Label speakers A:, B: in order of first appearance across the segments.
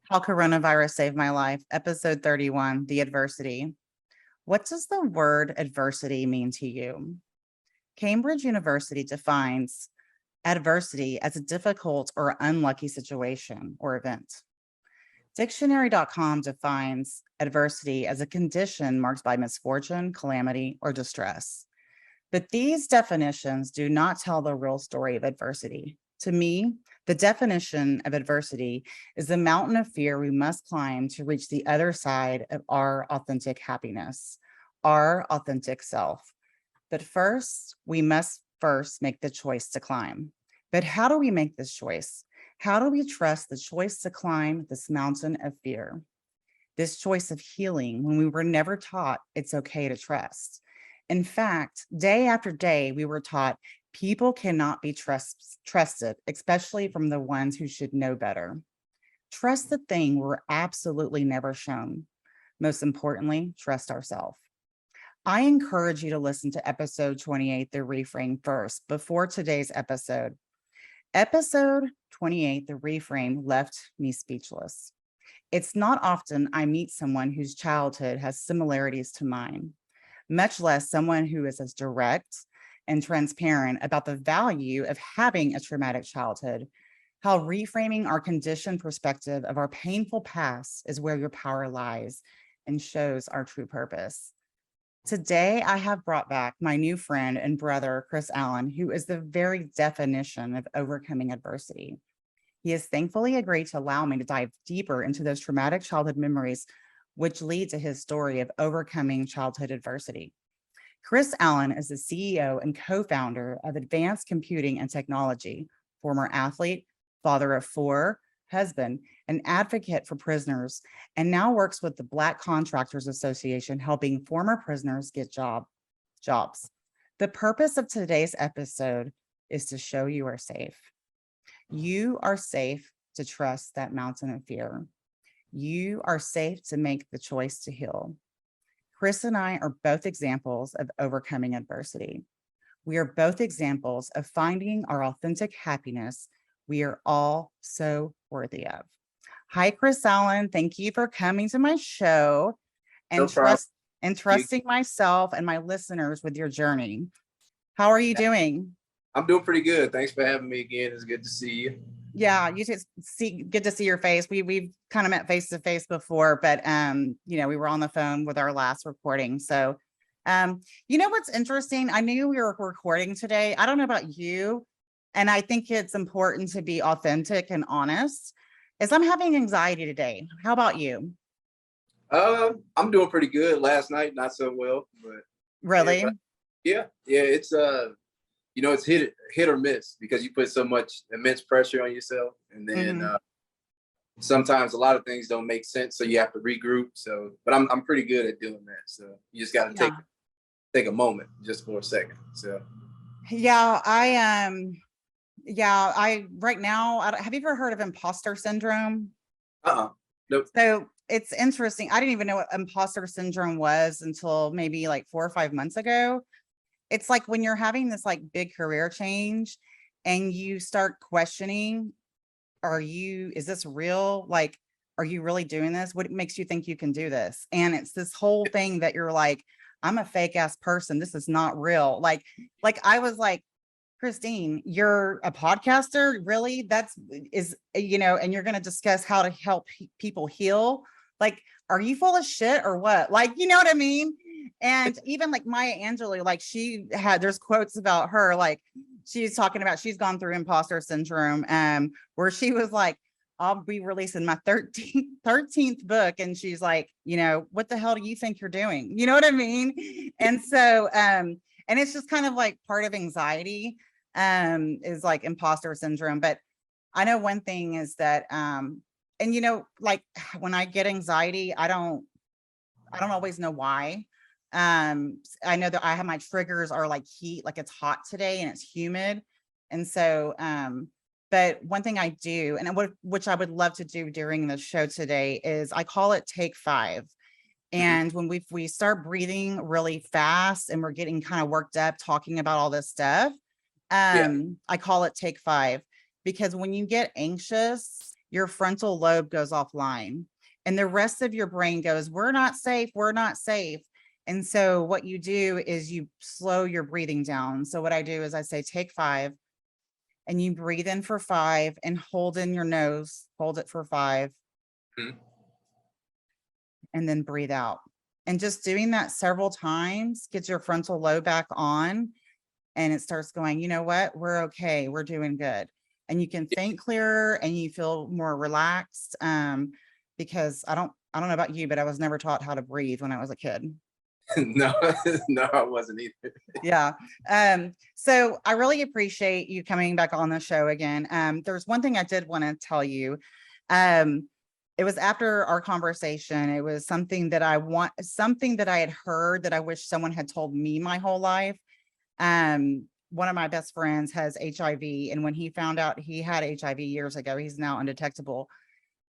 A: How Coronavirus Saved My Life, episode 31, The Adversity. What does the word adversity mean to you? Cambridge University defines adversity as a difficult or unlucky situation or event. Dictionary.com defines adversity as a condition marked by misfortune, calamity, or distress. But these definitions do not tell the real story of adversity. To me, the definition of adversity is the mountain of fear we must climb to reach the other side of our authentic happiness, our authentic self. But first, we must first make the choice to climb. But how do we make this choice? How do we trust the choice to climb this mountain of fear? This choice of healing when we were never taught it's okay to trust. In fact, day after day, we were taught people cannot be trusted, especially from the ones who should know better. Trust the thing we're absolutely never shown. Most importantly, trust ourselves. I encourage you to listen to episode 28, The Reframe, first, before today's episode. Episode 28, The Reframe, left me speechless. It's not often I meet someone whose childhood has similarities to mine, much less someone who is as direct and transparent about the value of having a traumatic childhood, how reframing our conditioned perspective of our painful past is where your power lies and shows our true purpose. Today, I have brought back my new friend and brother, Chris Allen, who is the very definition of overcoming adversity. He has thankfully agreed to allow me to dive deeper into those traumatic childhood memories, which lead to his story of overcoming childhood adversity. Chris Allen is the CEO and co-founder of Advanced Computing and Technology, former athlete, father of four, husband, an advocate for prisoners, and now works with the Black Contractors Association, helping former prisoners get jobs. The purpose of today's episode is to show you are safe. You are safe to trust that mountain of fear. You are safe to make the choice to heal. Chris and I are both examples of overcoming adversity. We are both examples of finding our authentic happiness we are all so worthy of. Hi, Chris Allen. Thank you for coming to my show and trusting myself and my listeners with your journey. How are you doing?
B: I'm doing pretty good. Thanks for having me again. It's good to see you.
A: Yeah, you just good to see your face. We've kind of met face to face before, but we were on the phone with our last recording. So what's interesting? I knew we were recording today. I don't know about you, and I think it's important to be authentic and honest. Is I'm having anxiety today. How about you?
B: I'm doing pretty good. Last night, not so well, but
A: really,
B: it's it's hit or miss because you put so much immense pressure on yourself, and then sometimes a lot of things don't make sense, so you have to regroup. So, but I'm pretty good at doing that. So you just got to take a moment just for a second. So
A: I right now, have you ever heard of imposter syndrome?
B: Nope.
A: So it's interesting. I didn't even know what imposter syndrome was until maybe like 4 or 5 months ago. It's like when you're having this like big career change and you start questioning, is this real? Like, are you really doing this? What makes you think you can do this? And it's this whole thing that you're like, I'm a fake ass person. This is not real. Like I was like, Christine, you're a podcaster, really? And you're going to discuss how to help people heal. Like, are you full of shit or what? Like, you know what I mean? And even like Maya Angelou, like there's quotes about her, like she's talking about, she's gone through imposter syndrome, where she was like, I'll be releasing my 13th book. And she's like, what the hell do you think you're doing? You know what I mean? And so, and it's just kind of like part of anxiety, is like imposter syndrome. But I know one thing is that, like when I get anxiety, I don't always know why. I know that I have my triggers are like heat, like it's hot today and it's humid. And so, but one thing I do, and which I would love to do during the show today, is I call it Take 5. And when we start breathing really fast and we're getting kind of worked up talking about all this stuff, I call it Take 5, because when you get anxious your frontal lobe goes offline and the rest of your brain goes, we're not safe, we're not safe. And so what you do is you slow your breathing down. So what I do is I say, take 5 and you breathe in for 5 and hold in your nose, hold it for 5 and then breathe out. And just doing that several times gets your frontal lobe back on and it starts going, you know what, we're okay, we're doing good. And you can think clearer and you feel more relaxed. Because I don't know about you, but I was never taught how to breathe when I was a kid.
B: No, no, I wasn't either.
A: Yeah. So I really appreciate you coming back on the show again. There's one thing I did want to tell you. It was after our conversation. It was something that I had heard that I wish someone had told me my whole life. One of my best friends has HIV, and when he found out he had HIV years ago, he's now undetectable.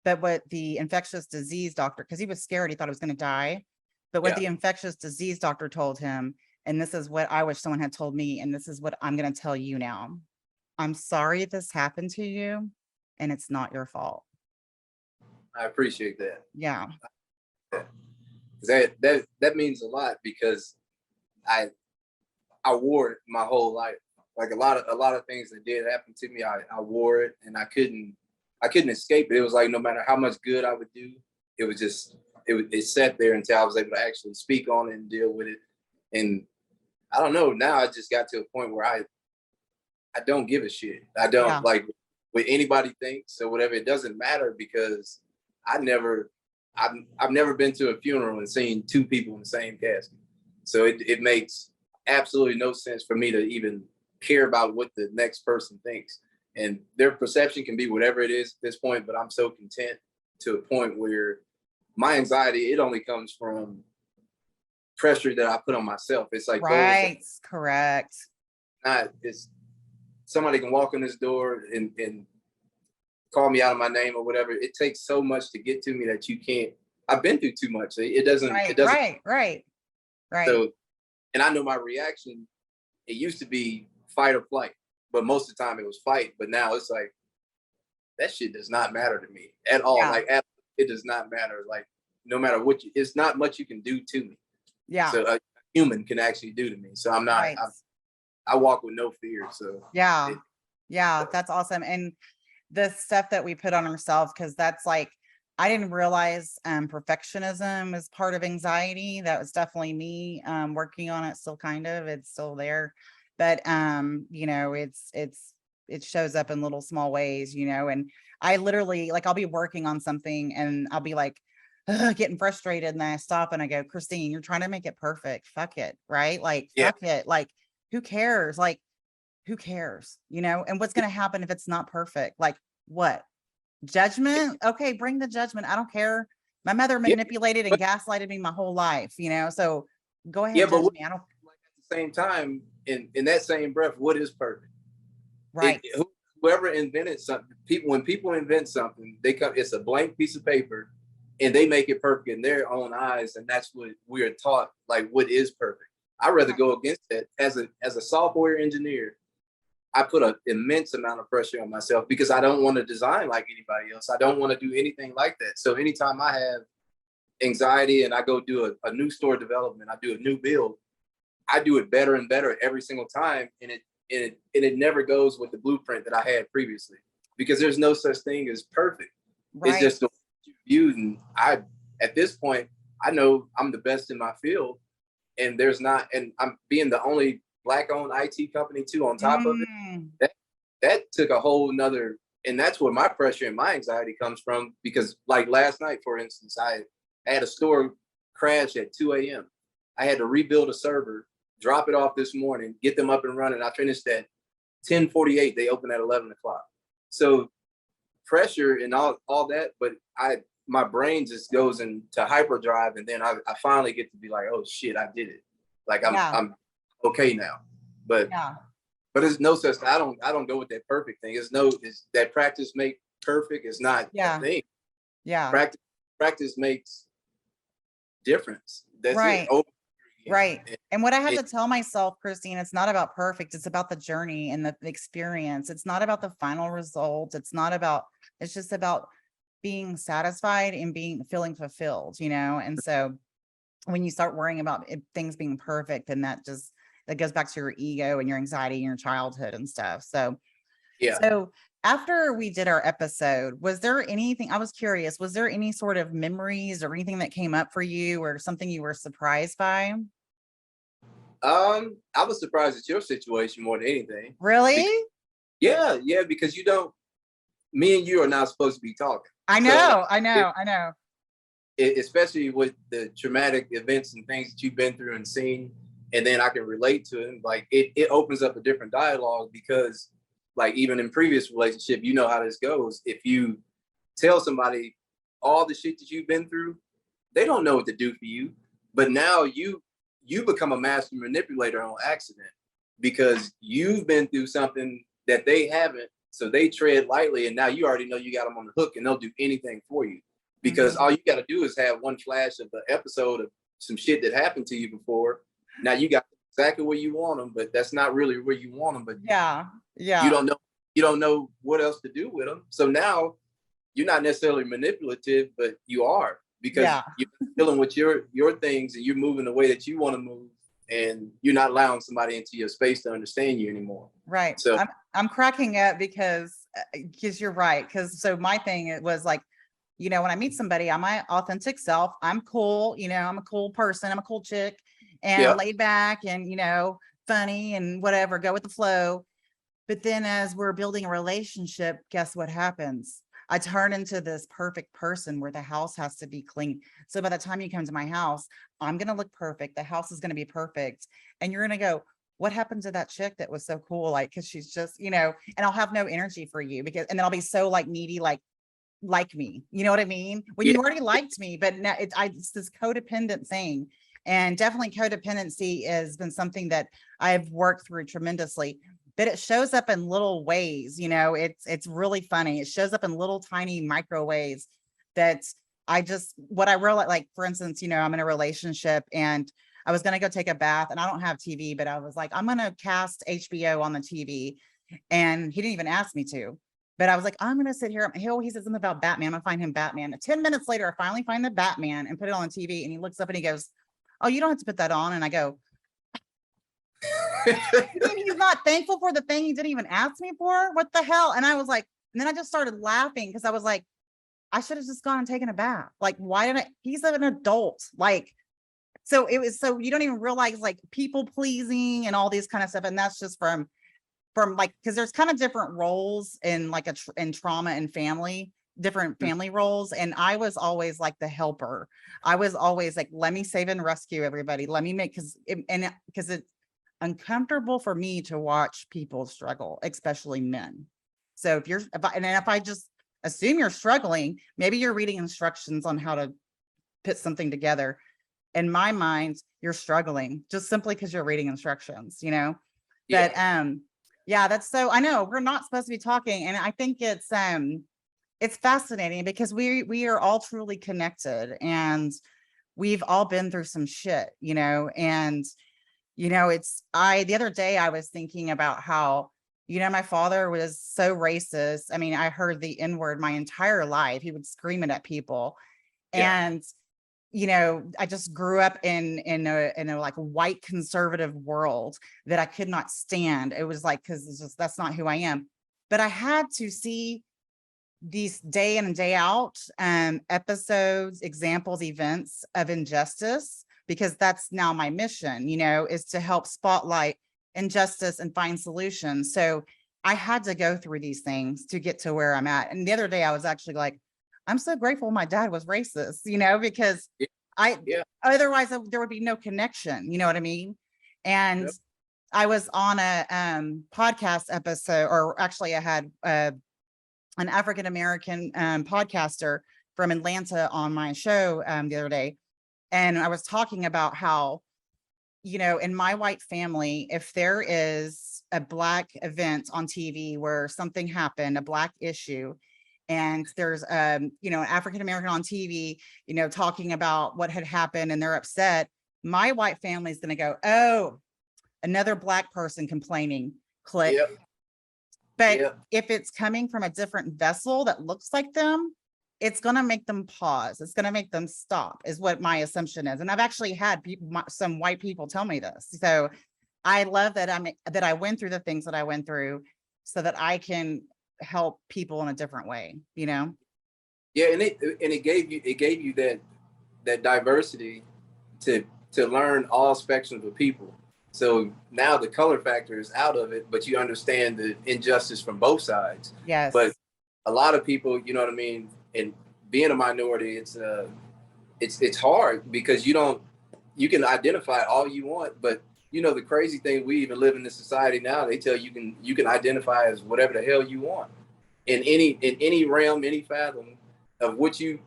A: But what the infectious disease doctor, because he was scared, he thought he was going to die. But what the infectious disease doctor told him, and this is what I wish someone had told me, and this is what I'm going to tell you now. I'm sorry this happened to you, and it's not your fault.
B: I appreciate that.
A: Yeah.
B: That means a lot because I wore it my whole life. Like a lot of things that did happen to me, I wore it and I couldn't escape it. It was like no matter how much good I would do, it was just it sat there until I was able to actually speak on it and deal with it. And I don't know, now I just got to a point where I don't give a shit. I don't like what anybody thinks or whatever. It doesn't matter because I've never been to a funeral and seen 2 people in the same casket. So it makes absolutely no sense for me to even care about what the next person thinks. And their perception can be whatever it is at this point, but I'm so content to a point where my anxiety, it only comes from pressure that I put on myself. It's like
A: right, correct.
B: It's somebody can walk in this door and call me out of my name or whatever. It takes so much to get to me that you can't. I've been through too much. It doesn't.
A: Right.
B: So, and I know my reaction. It used to be fight or flight, but most of the time it was fight. But now it's like that shit does not matter to me at all. Like it does not matter. Like no matter what, it's not much you can do to me.
A: Yeah.
B: So a human can actually do to me. So I'm not. I walk with no fear. So
A: yeah, that's awesome. And the stuff that we put on ourselves, because that's like, I didn't realize perfectionism is part of anxiety. That was definitely me working on it, still kind of, it's still there. But you know, it shows up in little small ways, you know, and I literally, like, I'll be working on something and I'll be like, getting frustrated, and then I stop and I go, Christine, you're trying to make it perfect. Fuck it, right? Like, fuck it. Like, who cares? Like, who cares? You know, and what's going to happen if it's not perfect? Like, what? Judgment? Okay, bring the judgment. I don't care. My mother manipulated and gaslighted me my whole life, you know, so go ahead and judge me. I don't.
B: Like at the same time, in that same breath, what is perfect?
A: Right.
B: Whoever invented something, when people invent something, it's a blank piece of paper and they make it perfect in their own eyes. And that's what we're taught, like what is perfect. I'd rather go against that. As a software engineer, I put an immense amount of pressure on myself because I don't want to design like anybody else. I don't want to do anything like that. So anytime I have anxiety and I go do a new store development, I do a new build, I do it better and better every single time. And it never goes with the blueprint that I had previously because there's no such thing as perfect. Right. It's just the view. And at this point, I know I'm the best in my field. And there's not, and I'm being the only Black-owned IT company too on top of it. That took a whole nother, and that's where my pressure and my anxiety comes from. Because like last night, for instance, I had a store crash at 2 a.m. I had to rebuild a server, drop it off this morning, get them up and running. I finished at 10:48. They opened at 11 o'clock. So pressure and all that, but my brain just goes into hyperdrive, and then I finally get to be like, oh shit, I did it. Like I'm okay now. But it's no such. I don't go with that perfect thing. It's that practice make perfect. It's not a thing. Yeah. Practice makes difference. That's
A: right.
B: It.
A: Right. And what I have to tell myself, Christine, it's not about perfect. It's about the journey and the experience. It's not about the final result. It's not about It's just about being satisfied and feeling fulfilled, And so when you start worrying about things being perfect, then that goes back to your ego and your anxiety and your childhood and stuff.
B: Yeah.
A: So after we did our episode, was there anything, I was curious, was there any sort of memories or anything that came up for you or something you were surprised by?
B: I was surprised at your situation more than anything.
A: Really?
B: Yeah, because me and you are not supposed to be talking.
A: I
B: So,
A: know,
B: like,
A: I know, I know.
B: especially with the traumatic events and things that you've been through and seen, and then I can relate to it. Like it opens up a different dialogue because, like, even in previous relationship, you know how this goes. If you tell somebody all the shit that you've been through, they don't know what to do for you. But now you become a master manipulator on accident because you've been through something that they haven't. So they tread lightly, and now you already know you got them on the hook, and they'll do anything for you because all you got to do is have one flash of the episode of some shit that happened to you before. Now you got exactly where you want them, but that's not really where you want them. But
A: Yeah,
B: you
A: yeah,
B: don't know what else to do with them. So now you're not necessarily manipulative, but you are because
A: yeah.
B: you're dealing with your things and you're moving the way that you want to move, and you're not allowing somebody into your space to understand you anymore.
A: Right.
B: So
A: I'm cracking up because you're right. Because so my thing, it was like, when I meet somebody, I'm my authentic self. I'm cool. I'm a cool person. I'm a cool chick and
B: yeah,
A: laid back and, funny and whatever, go with the flow. But then as we're building a relationship, guess what happens? I turn into this perfect person where the house has to be clean. So by the time you come to my house, I'm going to look perfect. The house is going to be perfect. And you're going to go, what happened to that chick that was so cool? Like, cause she's just, and I'll have no energy for you and then I'll be so like needy, like me, you know what I mean? When
B: yeah,
A: you already liked me, but now it's this codependent thing. And definitely codependency has been something that I've worked through tremendously, but it shows up in little ways, it's really funny. It shows up in little tiny micro ways that what I realized, like, for instance, I'm in a relationship and I was going to go take a bath and I don't have TV, but I was like, I'm going to cast HBO on the TV. And he didn't even ask me to. But I was like, I'm going to sit here. He says something about Batman. I'm going to find him Batman. 10 minutes later, I finally find the Batman and put it on the TV. And he looks up and he goes, oh, you don't have to put that on. And I go, you mean he's not thankful for the thing he didn't even ask me for? What the hell? And I was like, and then I just started laughing because I was like, I should have just gone and taken a bath. Like, why didn't he's an adult. Like, so it was, so you don't even realize like people pleasing and all these kind of stuff. And that's just from like, because there's kind of different roles in like in trauma and family, different family roles. And I was always like the helper. I was always like, let me save and rescue everybody. Let me make, because it's uncomfortable for me to watch people struggle, especially men. So if I just assume you're struggling, maybe you're reading instructions on how to put something together. In my mind, you're struggling just simply because you're reading instructions, But
B: yeah,
A: yeah, that's so, I know we're not supposed to be talking. And I think it's fascinating because we are all truly connected and we've all been through some shit, and the other day I was thinking about how, my father was so racist. I mean, I heard the N-word my entire life. He would scream it at people.
B: yeah,
A: And I just grew up in a like white conservative world that I could not stand. It was like, because it's just, that's not who I am. But I had to see these day in and day out episodes, examples, events of injustice, because that's now my mission, is to help spotlight injustice and find solutions. So I had to go through these things to get to where I'm at. And the other day I was actually like, I'm so grateful my dad was racist, because
B: yeah,
A: I
B: yeah,
A: otherwise there would be no connection, you know what I mean? And
B: yep,
A: I was on a podcast episode, or actually I had an African American podcaster from Atlanta on my show the other day. And I was talking about how, in my white family, if there is a Black event on TV where something happened, a Black issue, and there's an African American on TV, talking about what had happened and they're upset, my white family is going to go, oh, another Black person complaining, click.
B: yep,
A: But
B: Yeah.
A: if it's coming from a different vessel that looks like them, it's going to make them pause. It's going to make them stop, is what my assumption is. And I've actually had people, some white people tell me this. So I love that I went through the things that I went through so that I can help people in a different way, you know?
B: Yeah, and it gave you that diversity to learn all spectrums of people. So now the color factor is out of it, but you understand the injustice from both sides. But
A: Yes.
B: a lot of people, you know what I mean, and being a minority, it's hard because you can identify all you want, but you know the crazy thing, we even live in this society now, they tell you can identify as whatever the hell you want in any realm, any fathom of what you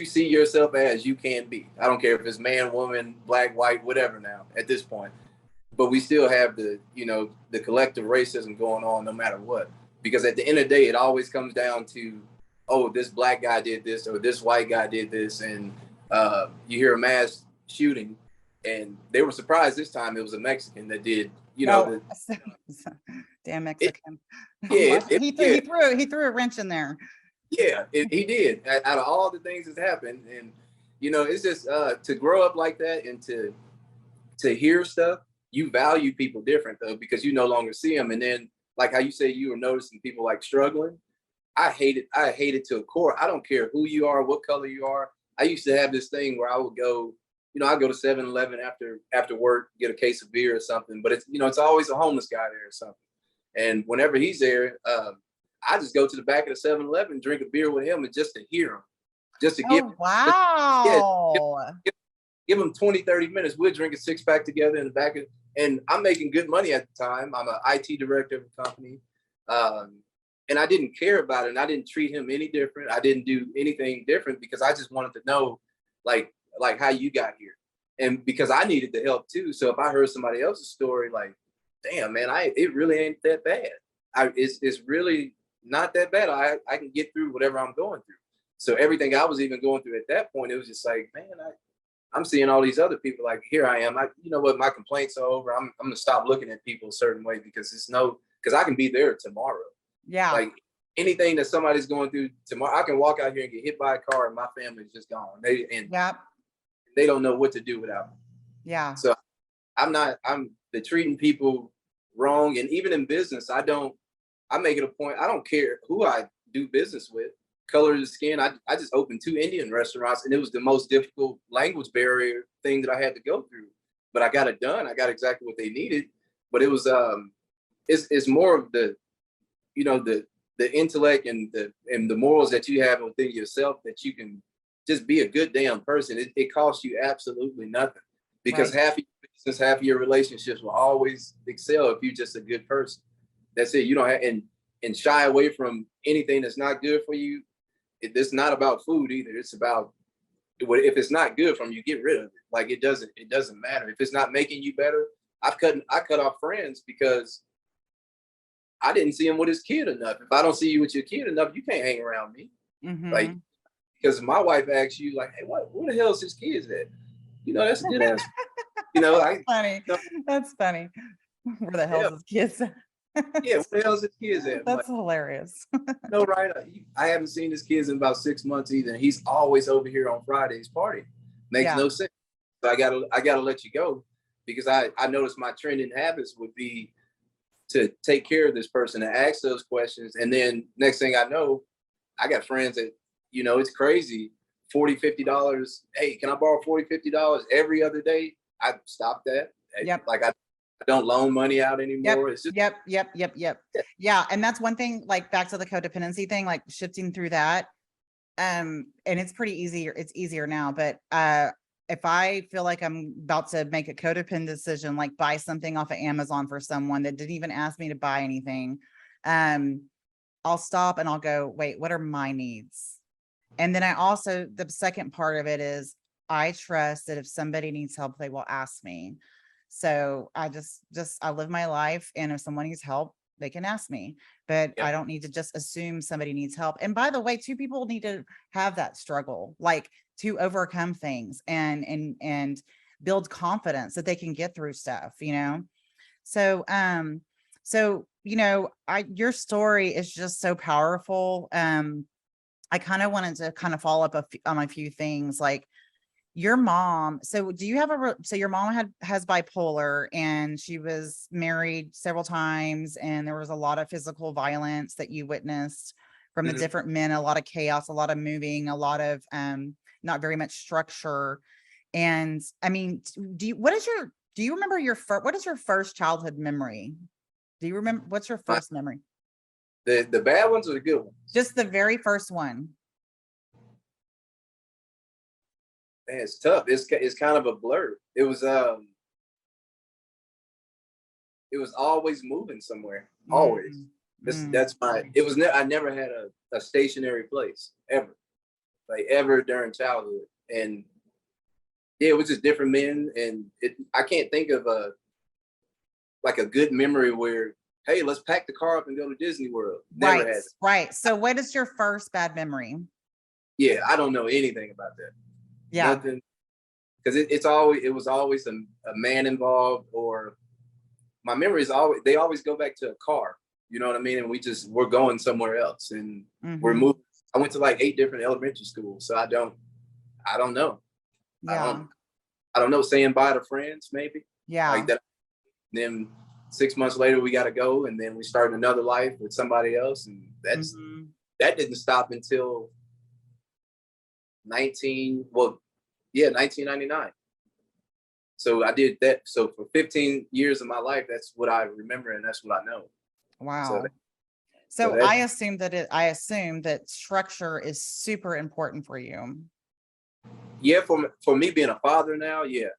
B: see yourself as, you can be. I don't care if it's man, woman, black, white, whatever now at this point. But we still have the collective racism going on no matter what. Because at the end of the day, it always comes down to, oh, this black guy did this or this white guy did this, and you hear a mass shooting, and they were surprised this time it was a Mexican that did.
A: No, damn
B: It,
A: Mexican.
B: yeah,
A: He threw a wrench in there.
B: yeah, he did. Out of all the things that's happened, and it's just to grow up like that and to hear stuff. You value people different though because you no longer see them, and then like how you say you were noticing people like struggling. I hate it to a core. I don't care who you are, what color you are. I used to have this thing where I would go, I go to 7-Eleven after work, get a case of beer or something, but it's always a homeless guy there or something. And whenever he's there, I just go to the back of the 7-Eleven, drink a beer with him, and just to hear him, just to give,
A: wow.
B: give him 20, 30 minutes. We'll drink a 6-pack together in the back of, and I'm making good money at the time. I'm an IT director of a company. And I didn't care about it. And I didn't treat him any different. I didn't do anything different because I just wanted to know like how you got here. And because I needed the help too. So if I heard somebody else's story, like, damn, man, it really ain't that bad. It's really not that bad. I can get through whatever I'm going through. So everything I was even going through at that point, it was just like, man, I'm seeing all these other people. Like, here I am. You know what? My complaints are over. I'm gonna stop looking at people a certain way because because I can be there tomorrow.
A: Yeah.
B: Like anything that somebody's going through tomorrow, I can walk out here and get hit by a car and my family's just gone. They don't know what to do without me.
A: Yeah.
B: So I'm the treating people wrong. And even in business, I make it a point. I don't care who I do business with, color of the skin. I just opened 2 Indian restaurants, and it was the most difficult language barrier thing that I had to go through. But I got it done. I got exactly what they needed. But it was it's more of the the intellect and the morals that you have within yourself that you can just be a good damn person. It costs you absolutely nothing because half of your business, half of your relationships will always excel if you're just a good person. That's it. You don't have and shy away from anything that's not good for you. It's not about food either. It's about if it's not good from you, get rid of it. Like it doesn't matter if it's not making you better. I cut off friends because I didn't see him with his kid enough. If I don't see you with your kid enough, you can't hang around me.
A: Mm-hmm.
B: Like, because my wife asks you, like, hey, where the hell is his kids at? That's a good answer.
A: Funny. That's funny. Where the hell is his kids at?
B: Yeah, where the hell is his kids at?
A: That's hilarious.
B: No, right? I haven't seen his kids in about 6 months either. He's always over here on Fridays partying. Makes no sense. So I gotta let you go because I noticed my trending habits would be to take care of this person and ask those questions. And then next thing I know, I got friends that, it's crazy. $40, $50. Hey, can I borrow $40, $50 every other day? I stopped that.
A: Yep.
B: Like I don't loan money out anymore.
A: Yep.
B: It's just,
A: Yep. Yeah. And that's one thing, like back to the codependency thing, like shifting through that. And it's pretty easy. It's easier now, but if I feel like I'm about to make a codependent decision, like buy something off of Amazon for someone that didn't even ask me to buy anything, I'll stop and I'll go, wait, what are my needs? And then the second part of it is I trust that if somebody needs help, they will ask me. So I I live my life. And if someone needs help, they can ask me, but I don't need to just assume somebody needs help. And by the way, 2 people need to have that struggle, like to overcome things and build confidence that they can get through stuff, So, so your story is just so powerful. I kind of wanted to kind of follow up on a few things, like your mom. So do you have so your mom has bipolar, and she was married several times, and there was a lot of physical violence that you witnessed from the different men, a lot of chaos, a lot of moving, a lot of not very much structure. And I mean, do you remember what is your first childhood memory? Do you remember, what's your first memory?
B: The bad ones or the good ones?
A: Just the very first one.
B: Man, it's tough. It's kind of a blur. It was always moving somewhere. Always. That's my. It was. I never had a stationary place ever, like ever during childhood, and yeah, it was just different men, and I can't think of a good memory where, hey, let's pack the car up and go to Disney World. Never
A: Right,
B: had it.
A: right. So what is your first bad memory?
B: Yeah, I don't know anything about that.
A: Yeah.
B: Nothing, because it was always a man involved, or my memories they always go back to a car. You know what I mean? And we're going somewhere else, and we're moving. I went to like 8 different elementary schools, so I don't know.
A: Yeah.
B: I don't know. Saying bye to friends, maybe.
A: Yeah.
B: Like that. Then 6 months later, we got to go, and then we started another life with somebody else, and that didn't stop until 1999. So I did that. So for 15 years of my life, that's what I remember, and that's what I know.
A: Wow. So I assume that structure is super important for you.
B: Yeah, for me being a father now, yeah.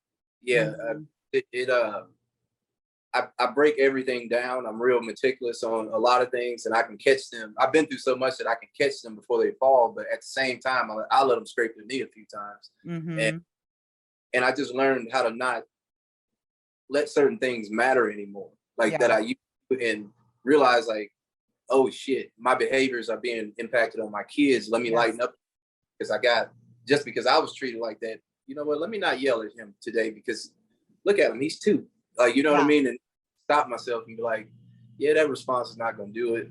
B: I break everything down. I'm real meticulous on a lot of things, and I can catch them. I've been through so much that I can catch them before they fall, but at the same time, I let them scrape their knee a few times. And I just learned how to not let certain things matter anymore, like that I used to, and realize like, oh shit, my behaviors are being impacted on my kids. Let me lighten up, because just because I was treated like that, you know what, let me not yell at him today, because look at him, he's 2. Like, you know what I mean? And stop myself and be like, yeah, that response is not going to do it.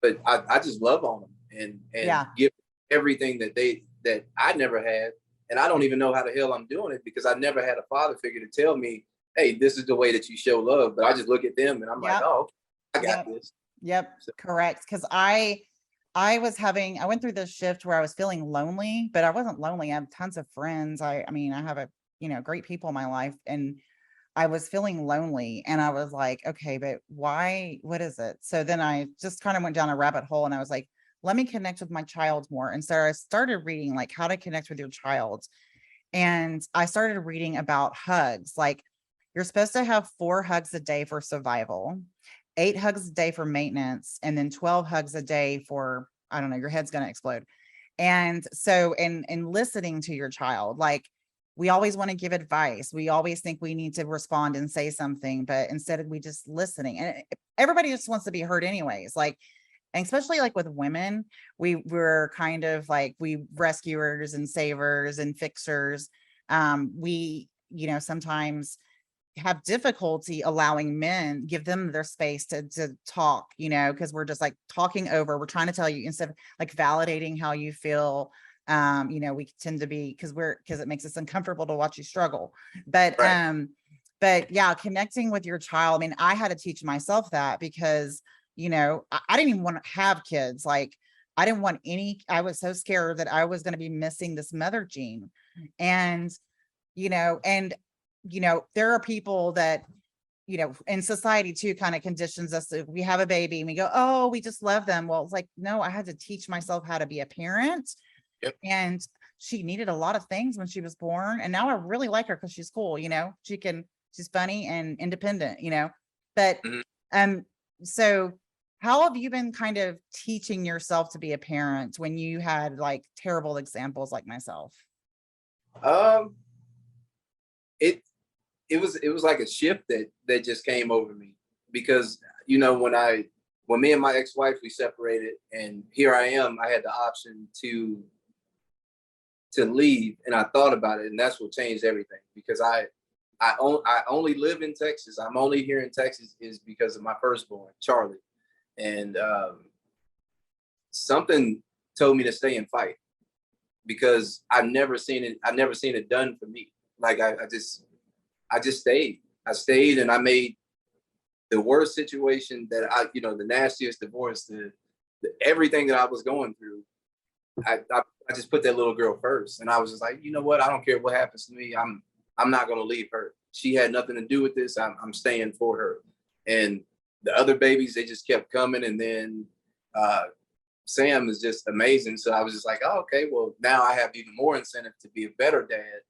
B: But I just love on them and give everything that I never had. And I don't even know how the hell I'm doing it, because I never had a father figure to tell me, hey, this is the way that you show love. But I just look at them and I'm like, oh, I got this.
A: So. Correct. Because I went through this shift where I was feeling lonely, but I wasn't lonely. I have tons of friends. I mean, I have great people in my life, and I was feeling lonely, and I was like, okay, but why? What is it? So then I just kind of went down a rabbit hole, and I was like, let me connect with my child more. And so I started reading like how to connect with your child. And I started reading about hugs. Like, you're supposed to have 4 hugs a day for survival, 8 hugs a day for maintenance, and then 12 hugs a day for, I don't know, your head's going to explode. And so, and listening to your child, like, we always want to give advice. We always think we need to respond and say something, but instead of we just listening, and everybody just wants to be heard anyways. Like, and especially like with women, we're kind of like, we rescuers and savers and fixers. We, sometimes have difficulty allowing men, give them their space to talk, because we're just like talking over, we're trying to tell you instead of like validating how you feel. We tend to be, because it makes us uncomfortable to watch you struggle. But but yeah, connecting with your child. I mean, I had to teach myself that, because I didn't even want to have kids. Like, I didn't want I was so scared that I was going to be missing this mother gene. And there are people that in society too kind of conditions us. If we have a baby and we go, oh, we just love them. Well, it's like, no, I had to teach myself how to be a parent. And she needed a lot of things when she was born, and now I really like her because she's cool. She's funny and independent, but so how have you been kind of teaching yourself to be a parent when you had like terrible examples like myself?
B: It was like a shift that just came over me, because when me and my ex-wife, we separated, and here I am, I had the option to leave, and I thought about it, and that's what changed everything, because I I only live in Texas. I'm only here in Texas is because of my firstborn, Charlie. And something told me to stay and fight because I've never seen it done for me. Like I just stayed. I stayed and I made the worst situation that the nastiest divorce, the everything that I was going through. I just put that little girl first. And I was just like, you know what? I don't care what happens to me. I'm not going to leave her. She had nothing to do with this. I'm staying for her. And the other babies, they just kept coming. And then Sam is just amazing. So I was just like, oh, okay, well, now I have even more incentive to be a better dad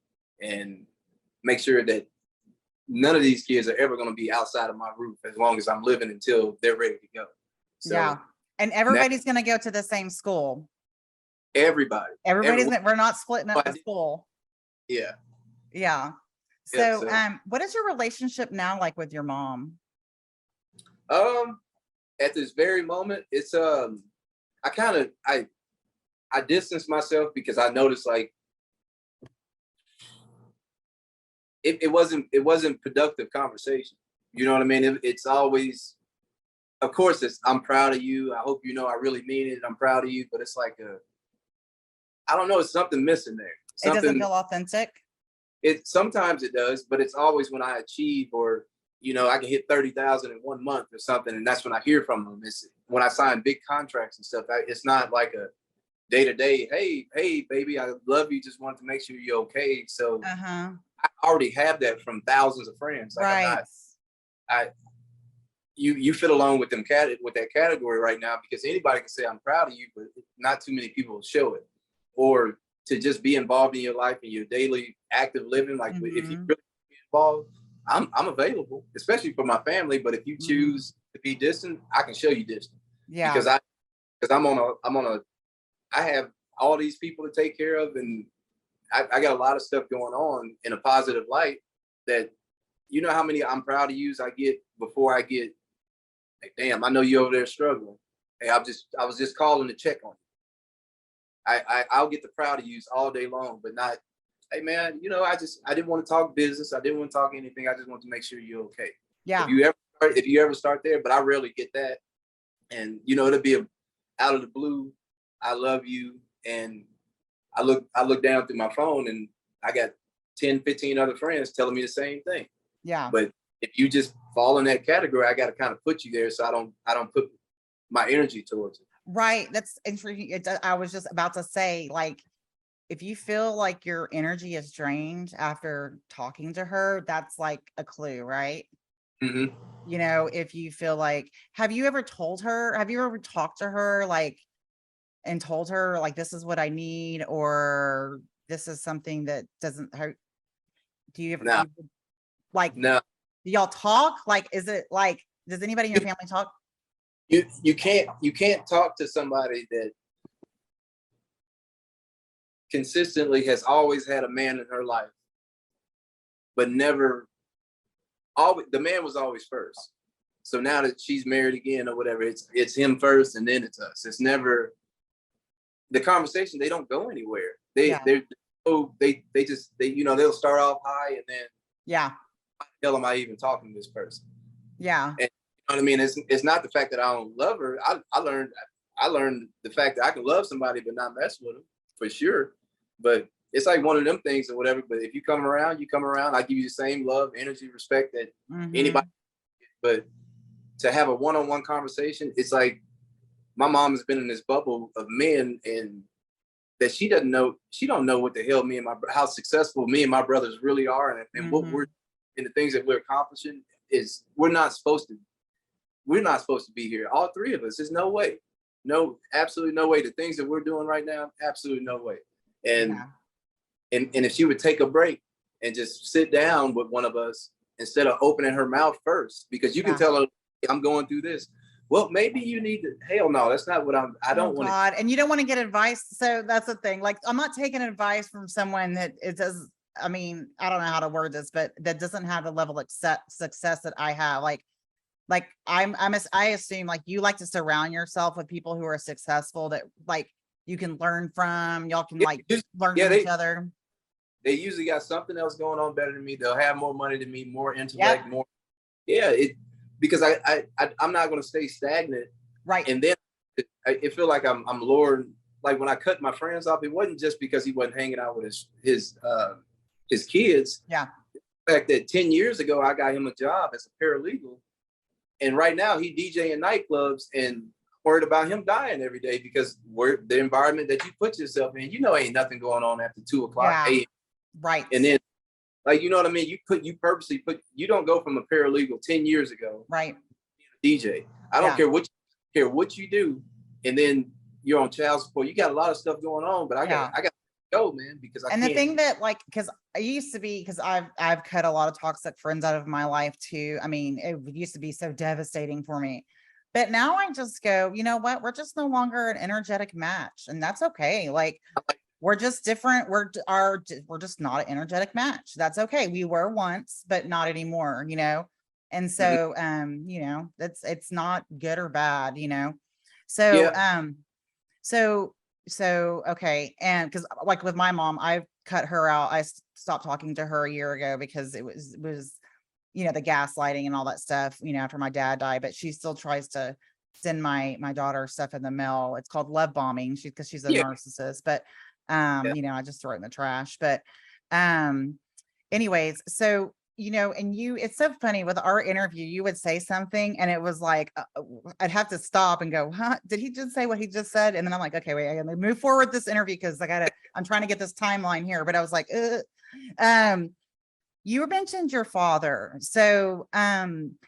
B: and make sure that none of these kids are ever going to be outside of my roof as long as I'm living until they're ready to go. So
A: yeah. And everybody's going to go to the same school.
B: Everybody's,
A: we're not splitting up the school.
B: Yeah.
A: Yeah. So, what is your relationship now like with your mom?
B: At this very moment, it's I distance myself because I noticed like it wasn't productive conversation. You know what I mean? It's always, of course, I'm proud of you. I hope you know I really mean it. I'm proud of you, but it's like I don't know, it's something missing there.
A: It doesn't feel authentic.
B: Sometimes it does, but it's always when I achieve or I can hit 30,000 in 1 month or something, and that's when I hear from them. It's when I sign big contracts and stuff. It's not like a day-to-day, hey, baby, I love you, just wanted to make sure you're okay. So I already have that from thousands of friends. Like right. You fit along with them with that category right now because anybody can say I'm proud of you, but not too many people show it. Or to just be involved in your life and your daily active living. Like if you really be involved, I'm available, especially for my family. But if you choose to be distant, I can show you distant. Yeah. Because I have all these people to take care of, and I got a lot of stuff going on in a positive light that how many I'm proud of yous I get before I get like, damn, I know you over there struggling. Hey, I was just calling to check on you. I'll get the proud of yous all day long, but not, hey man, I didn't want to talk business. I didn't want to talk anything. I just want to make sure you're okay. Yeah. If you ever start there, but I rarely get that. And it'll be out of the blue, I love you. And I look down through my phone and I got 10, 15 other friends telling me the same thing. Yeah. But if you just fall in that category, I got to kind of put you there so I don't put my energy towards it. Right. That's intriguing. I was just about to say, like, if you feel like your energy is drained after talking to her, that's like a clue, right? Mm-hmm. If you feel like, have you ever talked to her, like, and told her, like, this is what I need, or this is something that doesn't hurt? Do you ever, no. No. Do y'all talk? Like, is it like, does anybody in your family talk? You can't talk to somebody that consistently has always had a man in her life, but never the man was always first. So now that she's married again or whatever, it's him first and then it's us. It's never the conversation. They don't go anywhere. They'll start off high and then why the hell am I even talking to this person? Yeah. And you know what I mean? It's not the fact that I don't love her. I learned the fact that I can love somebody but not mess with them for sure. But it's like one of them things or whatever. But if you come around, I give you the same love, energy, respect that anybody. But to have a one-on-one conversation, it's like my mom has been in this bubble of men and that she don't know what the hell how successful me and my brothers really are and what we're and the things that we're accomplishing is we're not supposed to be here. All three of us. There's no way. No, absolutely no way. The things that we're doing right now, absolutely no way. And if she would take a break and just sit down with one of us instead of opening her mouth first, because you can tell her, I'm going through this. Well, maybe you need to, hell no, that's not what I don't want to. And you don't want to get advice. So that's the thing. Like, I'm not taking advice from someone that it does. I mean, I don't know how to word this, but that doesn't have the level of success that I have. Like I assume like you like to surround yourself with people who are successful that like you can learn from, y'all can like learn from each other. they usually got something else going on better than me. They'll have more money than me, more intellect,
A: Yep.
B: more. Because I'm not going to stay stagnant.
A: Right.
B: And then it feel like I'm lured. Like when I cut my friends off, it wasn't just because he wasn't hanging out with his kids.
A: Yeah.
B: The fact that 10 years ago, I got him a job as a paralegal. And right now he DJ in nightclubs and worried about him dying every day because the environment that you put yourself in, ain't nothing going on after 2 o'clock.
A: Yeah. Right.
B: And then, like, you know what I mean? You purposely you don't go from a paralegal 10 years ago.
A: Right.
B: DJ. I don't care what you do. And then you're on child support. You got a lot of stuff going on, but I got to go, man, because I can't.
A: And the thing that, like, because I used to be, because I've cut a lot of toxic friends out of my life too. I mean, it used to be so devastating for me. But now I just go, you know what? We're just no longer an energetic match. And that's okay. Like, we're just different. We're just not an energetic match. That's okay. We were once, but not anymore, And so, it's not good or bad, So, okay. And because like with my mom, I cut her out. I stopped talking to her a year ago because it was, the gaslighting and all that stuff, after my dad died, but she still tries to send my daughter stuff in the mail. It's called love bombing. Because she's a narcissist, but, I just throw it in the trash, but, anyways, so, and it's so funny with our interview, you would say something and it was like, I'd have to stop and go, huh, did he just say what he just said? And then I'm like, okay, wait, I gotta move forward this interview because I'm trying to get this timeline here. But I was like, you mentioned your father. So,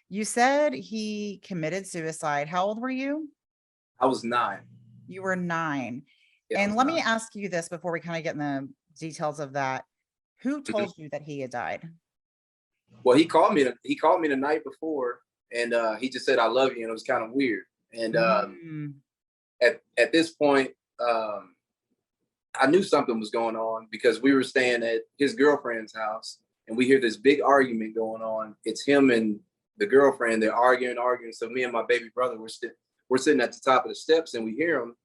A: you said he committed suicide. How old were you?
B: I was 9.
A: You were 9.
B: Yeah,
A: and let me ask you this before we kind of get in the details of that. Who told you that he had died?
B: Well, he called me the night before, and he just said, "I love you," and it was kind of weird. And at this point, I knew something was going on because we were staying at his girlfriend's house, and we hear this big argument going on. It's him and the girlfriend. They're arguing. So me and my baby brother, we're sitting at the top of the steps, and we hear him,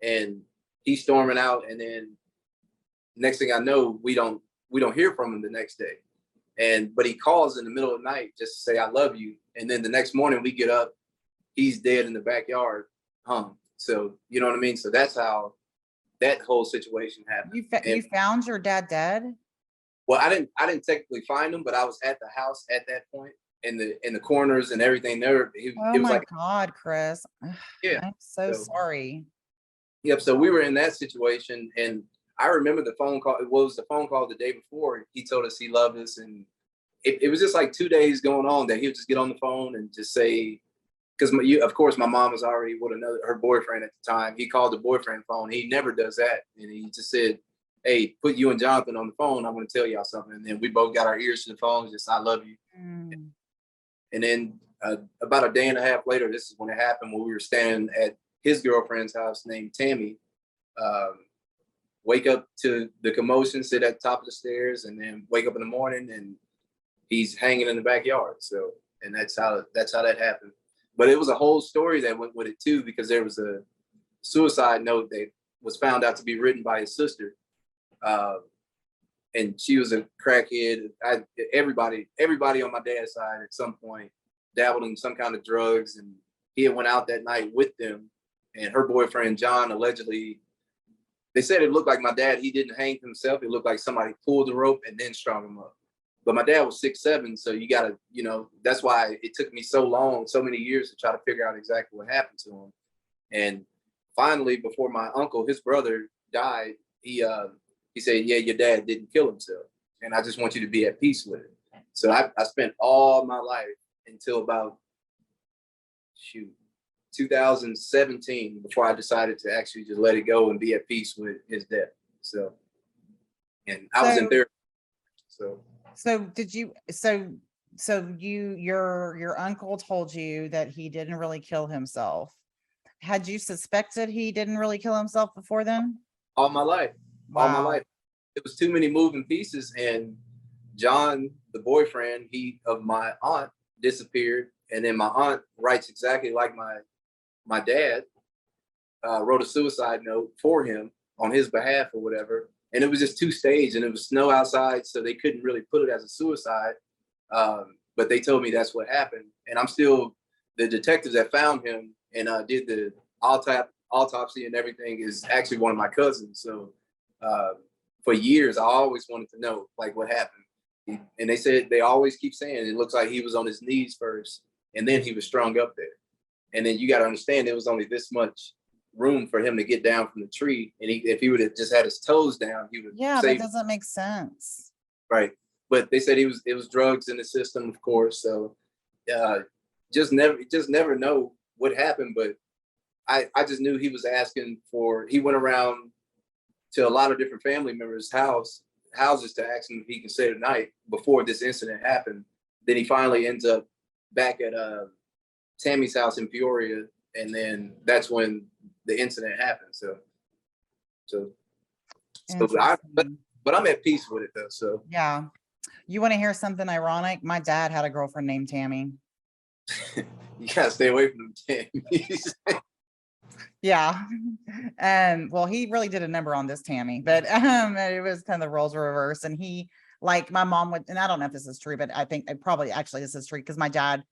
B: and he's storming out. And then next thing I know, we don't hear from him the next day. But he calls in the middle of the night just to say, "I love you." And then the next morning we get up, he's dead in the backyard, hung. So, you know what I mean? So that's how that whole situation happened.
A: You found your dad dead?
B: Well, I didn't technically find him, but I was at the house at that point in the corners and everything there. It was
A: my
B: like,
A: God, Chris.
B: yeah.
A: I'm so sorry.
B: Yep. So we were in that situation, and I remember the phone call. It was the phone call the day before. He told us he loved us, and it was just like 2 days going on that he would just get on the phone and just say, because of course my mom was already with her boyfriend at the time. He called the boyfriend phone. He never does that, and he just said, "Hey, put you and Jonathan on the phone. I'm going to tell y'all something." And then we both got our ears to the phone, just, "I love you." And then about a day and a half later, this is when it happened, when we were standing at his girlfriend's house named Tammy. Wake up to the commotion, sit at the top of the stairs, and then wake up in the morning and he's hanging in the backyard. So, and that's how that happened. But it was a whole story that went with it too, because there was a suicide note that was found out to be written by his sister. And she was a crackhead. Everybody on my dad's side at some point dabbled in some kind of drugs, and he had went out that night with them. And her boyfriend John allegedly, they said it looked like my dad, he didn't hang himself. It looked like somebody pulled the rope and then strung him up. But my dad was 6'7", so you gotta, that's why it took me so many years to try to figure out exactly what happened to him. And finally, before my uncle, his brother, died, he said, "Yeah, your dad didn't kill himself, and I just want you to be at peace with it." So I spent all my life until about 2017 before I decided to actually just let it go and be at peace with his death. So, and I was in therapy.
A: Your uncle told you that he didn't really kill himself. Had you suspected he didn't really kill himself before then?
B: All my life.
A: Wow.
B: All my life. It was too many moving pieces. And John, the boyfriend, of my aunt, disappeared. And then my aunt writes exactly like my dad, wrote a suicide note for him on his behalf or whatever. and it was just 2 stage, and it was snow outside, so they couldn't really put it as a suicide. But they told me that's what happened, and I'm still the detectives that found him and did the autopsy and everything is actually one of my cousins. So for years, I always wanted to know like what happened, and they said they always keep saying it looks like he was on his knees first, and then he was strung up there, and then you got to understand there was only this much room for him to get down from the tree, and if he would have just had his toes down, he would
A: Yeah, that
B: save.
A: doesn't make sense.
B: Right, but they said it was drugs in the system, of course. So just never know what happened. But I just knew he was asking for. He went around to a lot of different family members' houses to ask him if he can stay the night before this incident happened. Then he finally ends up back at Tammy's house in Peoria, and then that's when the incident happened. So but I'm at peace with it though. So
A: yeah. You want to hear something ironic? My dad had a girlfriend named Tammy.
B: you gotta stay away from them Tammys.
A: Yeah. Well, he really did a number on this Tammy, but it was kind of the roles were reversed. And he, like my mom would, and I don't know if this is true, but I think it probably actually this is true because my dad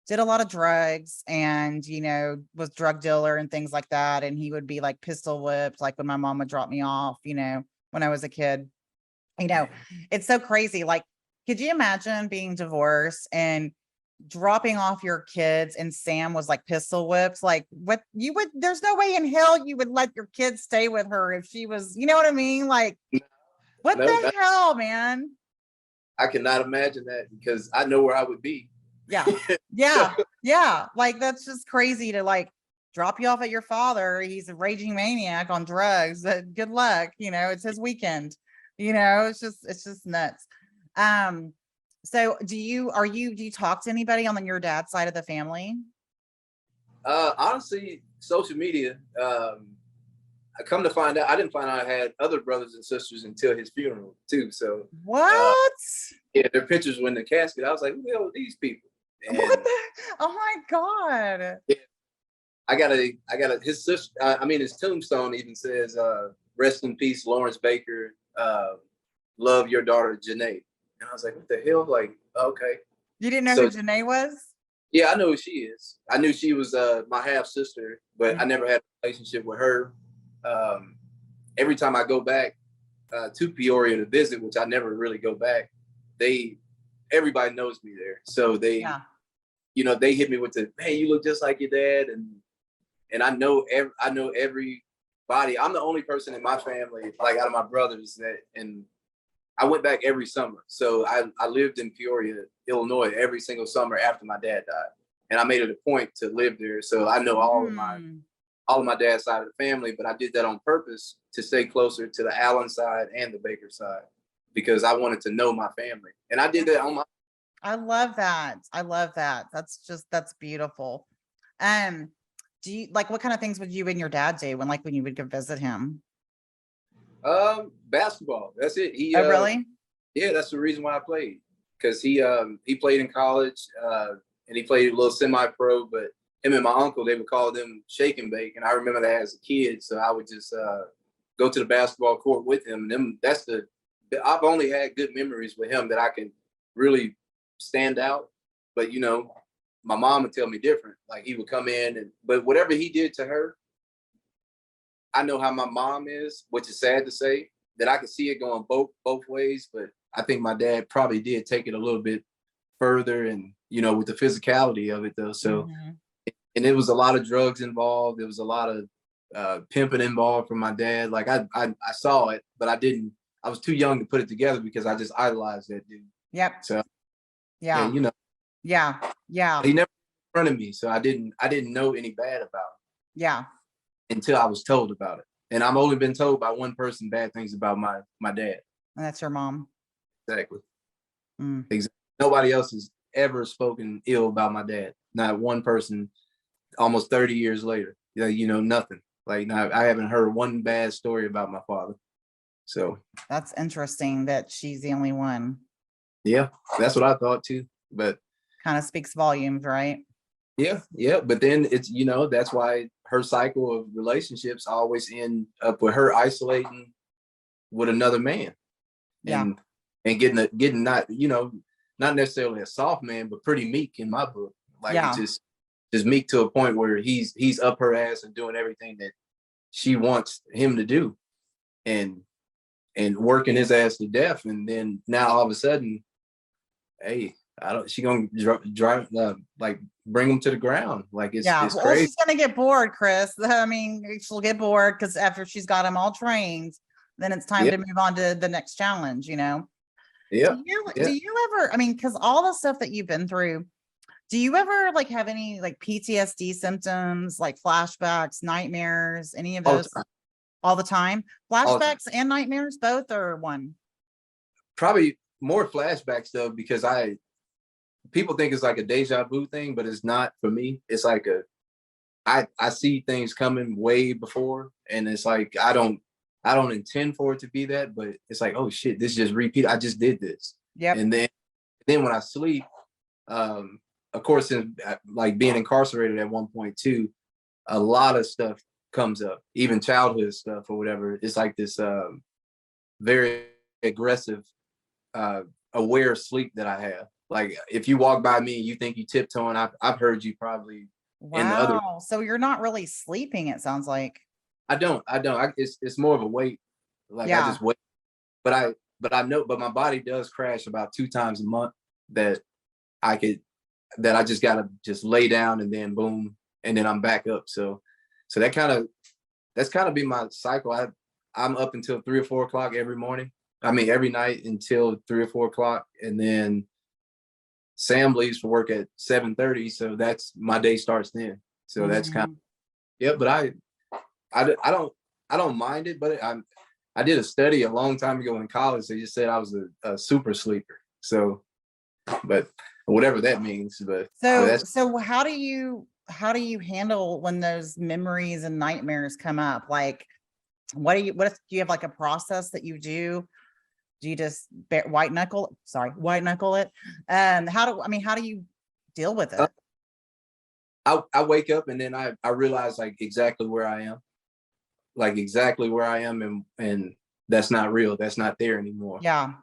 A: did a lot of drugs and, you know, was drug dealer and things like that. And he would be like pistol whipped, like when my mom would drop me off, you know, when I was a kid. You know, it's so crazy. Like, could you imagine being divorced and dropping off your kids and Sam was like pistol whipped? Like, what you would, there's no way in hell you would let your kids stay with her if she was, you know what I mean? Like, what the hell, man?
B: I cannot imagine that because I know where I would be.
A: Yeah. Yeah. Yeah. Like, that's just crazy to like drop you off at your father. He's a raging maniac on drugs. Good luck. You know, it's his weekend. You know, it's just nuts. So do you talk to anybody on your dad's side of the family?
B: Honestly, social media. I come to find out, I didn't find out I had other brothers and sisters until his funeral too. So
A: what?
B: Yeah, their pictures were in the casket. I was like, who the hell are these people? And
A: what the? Oh my God.
B: Yeah, I got his sister. I mean, his tombstone even says, "Rest in peace, Lawrence Baker. Love your daughter, Janae." And I was like, what the hell? Like, okay.
A: You didn't know who Janae was?
B: Yeah, I know who she is. I knew she was my half sister, but I never had a relationship with her. Every time I go back to Peoria to visit, which I never really go back, everybody knows me there. So they hit me with the, hey, you look just like your dad, and I know everybody. I'm the only person in my family, like out of my brothers, and I went back every summer. So I lived in Peoria, Illinois, every single summer after my dad died, and I made it a point to live there. So I know all of my dad's side of the family, but I did that on purpose to stay closer to the Allen side and the Baker side because I wanted to know my family, and I did that on my.
A: I love that. I love that. That's beautiful. Do you like, what kind of things would you and your dad do when you would go visit him?
B: Basketball. That's it.
A: Oh, really?
B: Yeah, that's the reason why I played, because he played in college and he played a little semi-pro. But him and my uncle, they would call them shake and bake, and I remember that as a kid. So I would just go to the basketball court with him. And I've only had good memories with him that I can really stand out. But my mom would tell me different. Like he would come in, but whatever he did to her, I know how my mom is, which is sad to say, that I could see it going both ways. But I think my dad probably did take it a little bit further, and with the physicality of it though. So, and it was a lot of drugs involved. There was a lot of pimping involved from my dad. Like I saw it, but I was too young to put it together because I just idolized that dude.
A: Yep.
B: So
A: yeah. Yeah.
B: He never in front of me, so I didn't know any bad about it.
A: Yeah.
B: Until I was told about it. And I've only been told by one person bad things about my dad.
A: And that's your mom.
B: Exactly. Exactly. Nobody else has ever spoken ill about my dad. Not one person, almost 30 years later. Nothing. Like, I haven't heard one bad story about my father. So
A: that's interesting that she's the only one.
B: Yeah, that's what I thought too. But
A: kind of speaks volumes, right?
B: Yeah. But then it's, that's why her cycle of relationships always end up with her isolating with another man,
A: Yeah.
B: and getting not, not necessarily a soft man, but pretty meek in my book. Like
A: Yeah.
B: it's just meek to a point where he's up her ass and doing everything that she wants him to do, and working his ass to death. And then now all of a sudden, hey, I don't. She gonna drive like bring him to the ground. Like it's
A: Yeah.
B: it's
A: Well,
B: crazy.
A: she's gonna get bored, Chris. I mean, she'll get bored because after she's got him all trained, then it's time
B: Yeah,
A: to move on to the next challenge,
B: yeah,
A: Do
B: yeah.
A: you ever, I mean, because all the stuff that you've been through, do you ever like have any like PTSD symptoms, like flashbacks, nightmares, any of
B: All the
A: those
B: time.
A: all the time?
B: All the time.
A: Flashbacks and nightmares, both or one?
B: Probably more flashbacks though, because people think it's like a deja vu thing, but it's not for me. It's like I see things coming way before, and it's like I don't intend for it to be that, but it's like, oh shit, this just repeat. I just did this.
A: Yep.
B: And then when I sleep, of course, like being incarcerated at one point too, a lot of stuff comes up, even childhood stuff or whatever. It's like this very aggressive, aware sleep that I have. Like if you walk by me and you think you tiptoeing, I've heard you probably in the other.
A: Wow. So you're not really sleeping, it sounds like.
B: I don't. It's more of a weight. Like I
A: Yeah.
B: just wait, but I know, but my body does crash about 2 times a month. That I could, that I just gotta just lay down and then boom, and then I'm back up. So that's kind of be my cycle. I'm up until 3 or 4 o'clock every morning. I mean every night until 3 or 4 o'clock, and then Sam leaves for work at 7:30. So that's my day starts then. So that's kind of,
A: Mhm.
B: yeah. But I don't mind it, but I did a study a long time ago in college. They just said I was a super sleeper. So, but whatever that means, but
A: So,
B: that's
A: how do you handle when those memories and nightmares come up? Like, what do you have like a process that you do? Do you just white knuckle it? How do you deal with
B: uh,
A: it?
B: I wake up and then I realize like exactly where I am, like exactly where I am, and that's not real. That's not there anymore.
A: Yeah.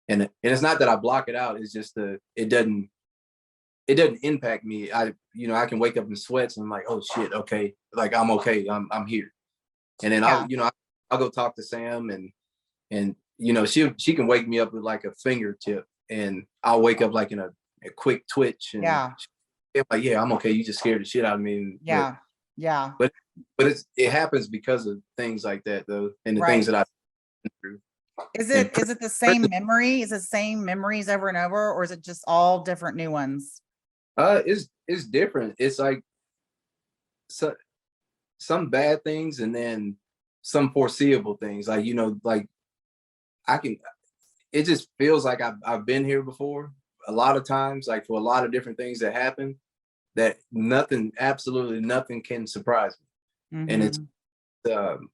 B: And it's not that I block it out. It's just it doesn't impact me. I can wake up in sweats and I'm like, oh shit, okay, like I'm okay. I'm here. And then
A: Yeah.
B: I'll go talk to Sam, and she can wake me up with like a fingertip, and I'll wake up like in a quick twitch, and
A: Yeah.
B: I'm like, yeah, I'm okay. You just scared the shit out of me.
A: Yeah. Yeah.
B: But it happens because of things like that though, and the things
A: Right.
B: that I've been through.
A: Is
B: And
A: it the same memory? Is it same memories over and over, or is it just all different new ones?
B: it's different. It's like so, some bad things, and then some foreseeable things. Like like I can. It just feels like I've been here before a lot of times. Like for a lot of different things that happen, that nothing, absolutely nothing, can surprise me. And it's
A: Hmm.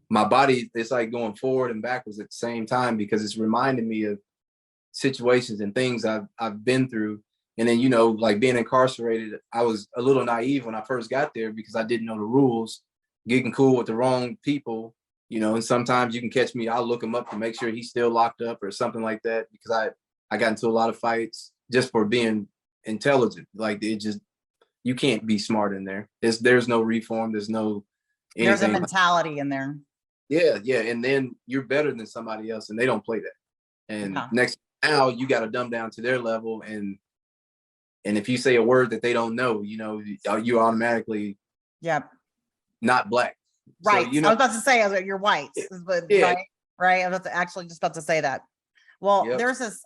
B: my body. It's like going forward and backwards at the same time, because it's reminding me of situations and things I've been through. And then like being incarcerated, I was a little naive when I first got there because I didn't know the rules, getting cool with the wrong people. And sometimes you can catch me, I'll look him up to make sure he's still locked up or something like that, because I got into a lot of fights just for being intelligent. Like it just, you can't be smart in there. There's no reform, there's no
A: There's a
B: anything.
A: mentality in there.
B: Yeah, and then you're better than somebody else, and they don't play that. And
A: Yeah.
B: next, now you got to dumb down to their level, and if you say a word that they don't know, you automatically
A: Yep.
B: not black. So
A: Right. I was about to say, you're white, but
B: yeah,
A: right. I was actually just about to say that. Well,
B: yep.
A: there's this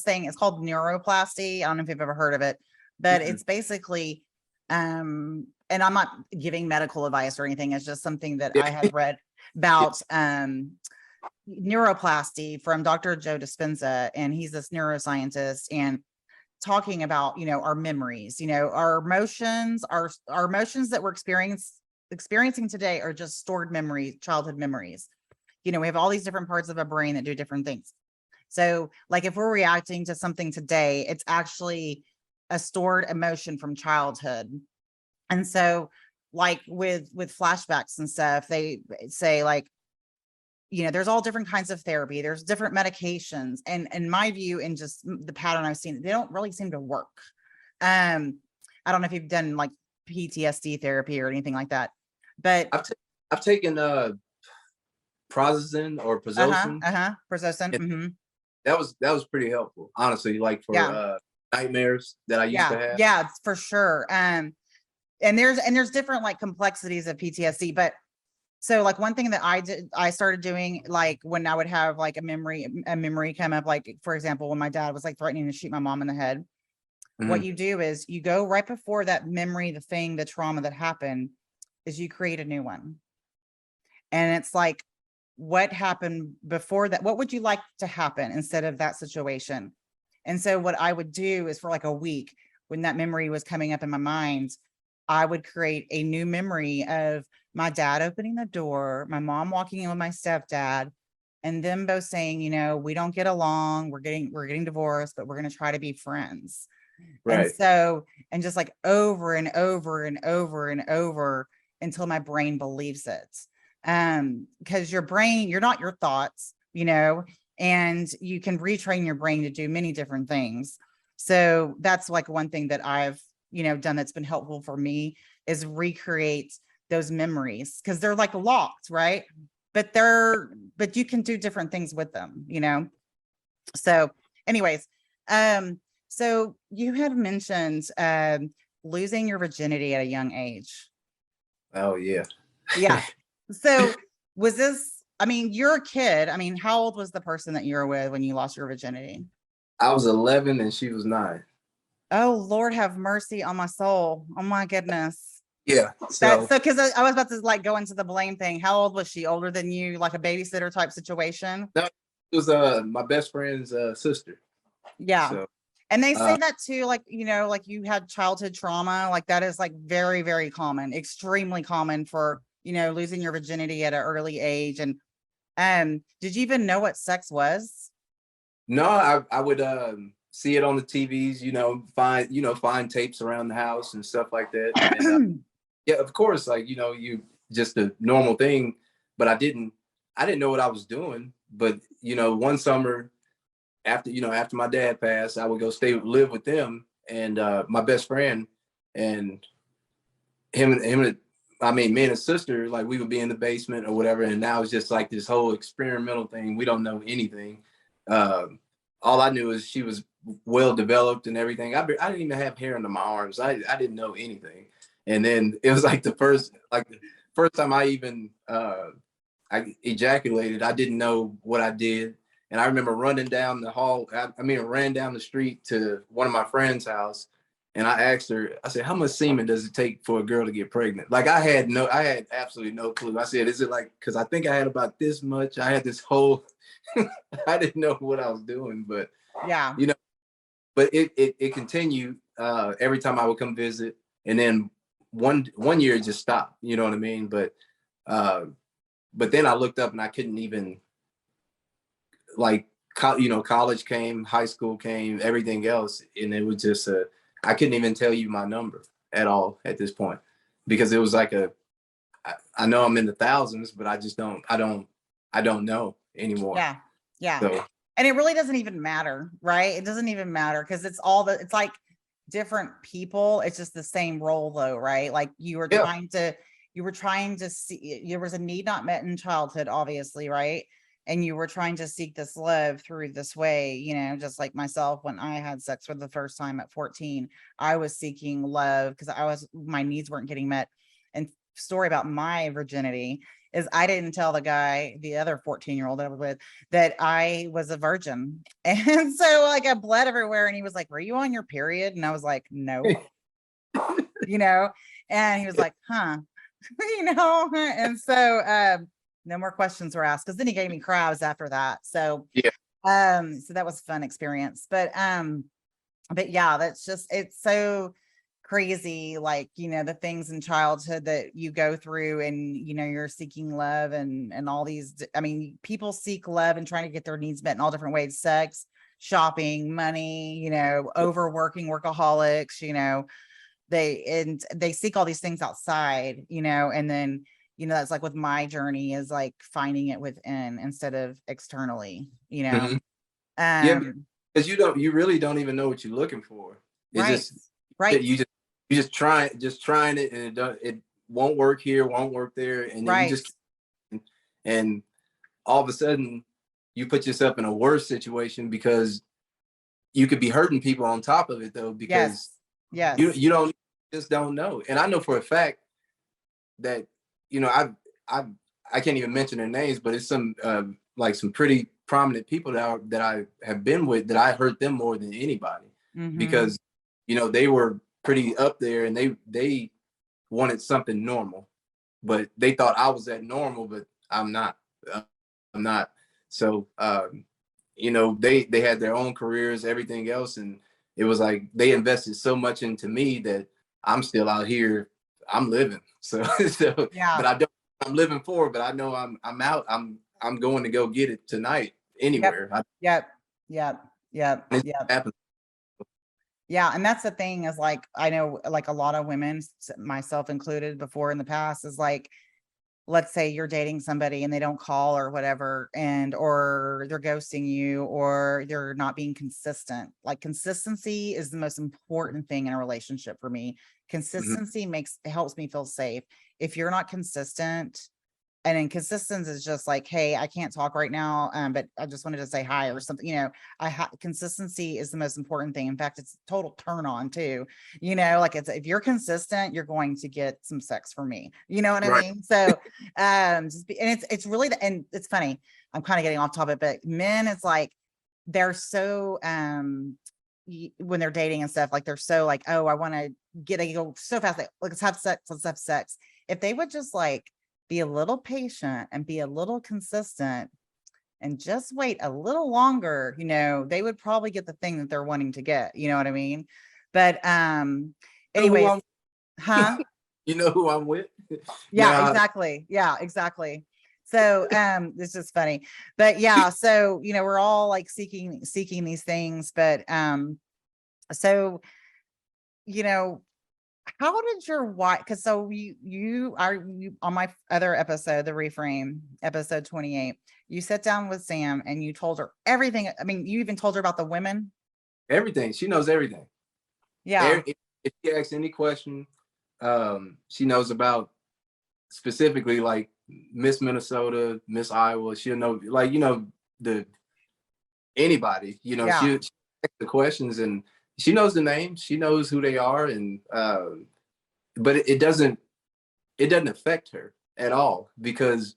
A: thing, it's called neuroplasty. I don't know if you've ever heard of it, but
B: Mm-mm.
A: it's basically, and I'm not giving medical advice or anything. It's just something that I
B: Yeah,
A: had read about, neuroplasty from Dr. Joe Dispenza. And he's this neuroscientist and talking about, our memories, our emotions, our emotions that we're experiencing today are just stored memories, childhood memories. We have all these different parts of a brain that do different things. So like if we're reacting to something today, it's actually a stored emotion from childhood. And so like with flashbacks and stuff, they say like, there's all different kinds of therapy. There's different medications. And in my view, and just the pattern I've seen, they don't really seem to work. I don't know if you've done like PTSD therapy or anything like that, but
B: I've taken Prozazine or Prozocin.
A: Prozocin.
B: Mm-hmm. That was pretty helpful, honestly, like for nightmares that I used to have.
A: Yeah, for sure. And there's different like complexities of PTSD, but so like one thing that I started doing, like when I would have like a memory come up, like for example, when my dad was like threatening to shoot my mom in the head, what you do is you go right before that memory, the trauma that happened, is you create a new one. And it's like, what happened before that? What would you like to happen instead of that situation? And so what I would do is for like a week, when that memory was coming up in my mind, I would create a new memory of my dad opening the door, my mom walking in with my stepdad, and them both saying, we don't get along, we're getting divorced, but we're going to try to be friends. Right. And just like over and over and over and over until my brain believes it. Because your brain, you're not your thoughts, and you can retrain your brain to do many different things. So that's like one thing that I've, done that's been helpful for me, is recreate those memories, because they're like locked, right? But you can do different things with them, So anyways, so you had mentioned losing your virginity at a young age.
B: Oh yeah.
A: Yeah. So was this, you're a kid. How old was the person that you were with when you lost your virginity?
B: I was 11 and she was 9.
A: Oh, Lord have mercy on my soul. Oh my goodness.
B: Yeah.
A: So because I was about to like go into the blame thing. How old was she? Older than you, like a babysitter type situation?
B: No, it was my best friend's sister.
A: Yeah. So, and they say that too, like, like you had childhood trauma, like that is like very, very common, extremely common for, losing your virginity at an early age. And did you even know what sex was?
B: No, I would see it on the TVs, find tapes around the house and stuff like that. And, yeah, of course, like, you just a normal thing, but I didn't know what I was doing. But, one summer after my dad passed, I would go live with them and my best friend, and me and his sister, like we would be in the basement or whatever. And now it's just like this whole experimental thing. We don't know anything. All I knew is she was well developed and everything. I didn't even have hair under my arms. I didn't know anything. And then it was like the first time I even I ejaculated, I didn't know what I did. And I remember running down the hall. Ran down the street to one of my friend's house. And I asked her, I said, how much semen does it take for a girl to get pregnant? Like I had absolutely no clue. I said, is it like, cause I think I had about this much. I had this whole, I didn't know what I was doing, but
A: yeah,
B: but it continued every time I would come visit. And then one year it just stopped, you know what I mean? But then I looked up and I couldn't even, like, college came, high school came, everything else. And it was just I couldn't even tell you my number at all at this point, because it was like I know I'm in the thousands, but I don't know anymore.
A: Yeah. Yeah. So, and it really doesn't even matter, right? It doesn't even matter, because it's like different people. It's just the same role though, right? Like you were trying to see, there was a need not met in childhood, obviously, right? And you were trying to seek this love through this way, just like myself, when I had sex for the first time at 14, I was seeking love because my needs weren't getting met. And story about my virginity is I didn't tell the other 14-year-old that I was with, that I was a virgin. And so like I bled everywhere, and he was like, were you on your period? And I was like, no, and he was like, huh, and so, no more questions were asked, because then he gave me crabs after that. So yeah, so that was a fun experience. But yeah, that's just, it's so crazy, like, the things in childhood that you go through, and you're seeking love and all these, people seek love and trying to get their needs met in all different ways: sex, shopping, money, overworking workaholics, they seek all these things outside, and then That's like with my journey is like finding it within instead of externally,
B: Mhm. Yeah,
A: Um,
B: because you really don't even know what you're looking for. It's
A: right,
B: just that
A: right,
B: you just trying it, and it won't work here, won't work there, and then you
A: right.
B: just and all of a sudden you put yourself in a worse situation because you could be hurting people on top of it though, because
A: Yes, yes.
B: you don't just don't know. And I know for a fact that I I can't even mention their names, but it's some like some pretty prominent people that I have been with that I hurt them more than anybody,
A: Mm-hmm.
B: because they were pretty up there, and they wanted something normal, but they thought I was that normal, but I'm not. Uh, I'm not. So they had their own careers, everything else, and it was like they invested so much into me that I'm still out here. I'm living. So
A: Yeah.
B: but I don't. I'm living for it, but I know I'm out. I'm going to go get it tonight
A: Yep.
B: anywhere.
A: Yep. Yep. Yep.
B: It
A: Yep.
B: happens.
A: Yeah, and that's the thing is like I know like a lot of women, myself included, before in the past is like, let's say you're dating somebody and they don't call or whatever, and or they're ghosting you or they're not being consistent. Like consistency is the most important thing in a relationship for me.
B: Mhm.
A: Consistency helps me feel safe. If you're not consistent, and inconsistency is just like, hey, I can't talk right now, but I just wanted to say hi or something. Consistency is the most important thing. In fact, it's a total turn on too. Like if you're consistent, you're going to get some sex for me. You know what I
B: Right.
A: mean? So, and it's really and it's funny. I'm kind of getting off topic, but men, it's like they're so when they're dating and stuff, like they're so like, oh, I want to go so fast. Like, let's have sex. Let's have sex. If they would just like be a little patient and be a little consistent and just wait a little longer, they would probably get the thing that they're wanting to get. You know what I mean? But
B: You know who
A: anyways,
B: I'm
A: huh?
B: you know who I'm with?
A: Yeah,
B: Now
A: exactly. Yeah, exactly. So this is funny. But yeah, so we're all like seeking these things, but so you know how did your wife, because so you on my other episode, the reframe episode 28, you sat down with Sam and you told her everything. I mean, you even told her about the women.
B: everything. She knows everything.
A: Yeah,
B: If she asks any question, she knows about specifically like Miss Minnesota, Miss Iowa. She'll know, like, the anybody.
A: yeah,
B: She asks the questions, and she knows the names. She knows who they are, and but it doesn't affect her at all, because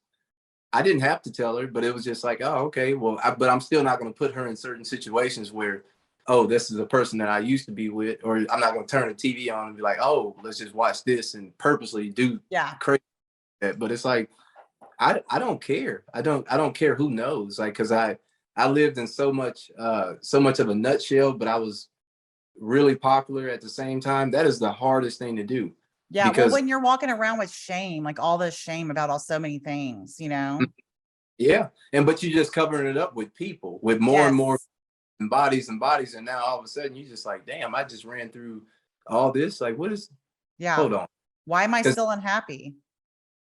B: I didn't have to tell her, but it was just like, oh, okay, well, but I'm still not going to put her in certain situations where, oh, this is a person that I used to be with, or I'm not going to turn the TV on and be like, oh, let's just watch this and purposely do
A: yeah,
B: crazy. But it's like, I don't care. I don't care who knows, like, because I lived in so much of a nutshell, but I was really popular at the same time. That is the hardest thing to do,
A: yeah. Well,
B: because
A: when you're walking around with shame, like all this shame about all so many things.
B: yeah, but you just covering it up with people, with more and more
A: Yes.
B: bodies and bodies, and now all of a sudden you just like, damn, I just ran through all this. Like, what is?
A: Yeah.
B: Hold on,
A: Why am I
B: because
A: still unhappy?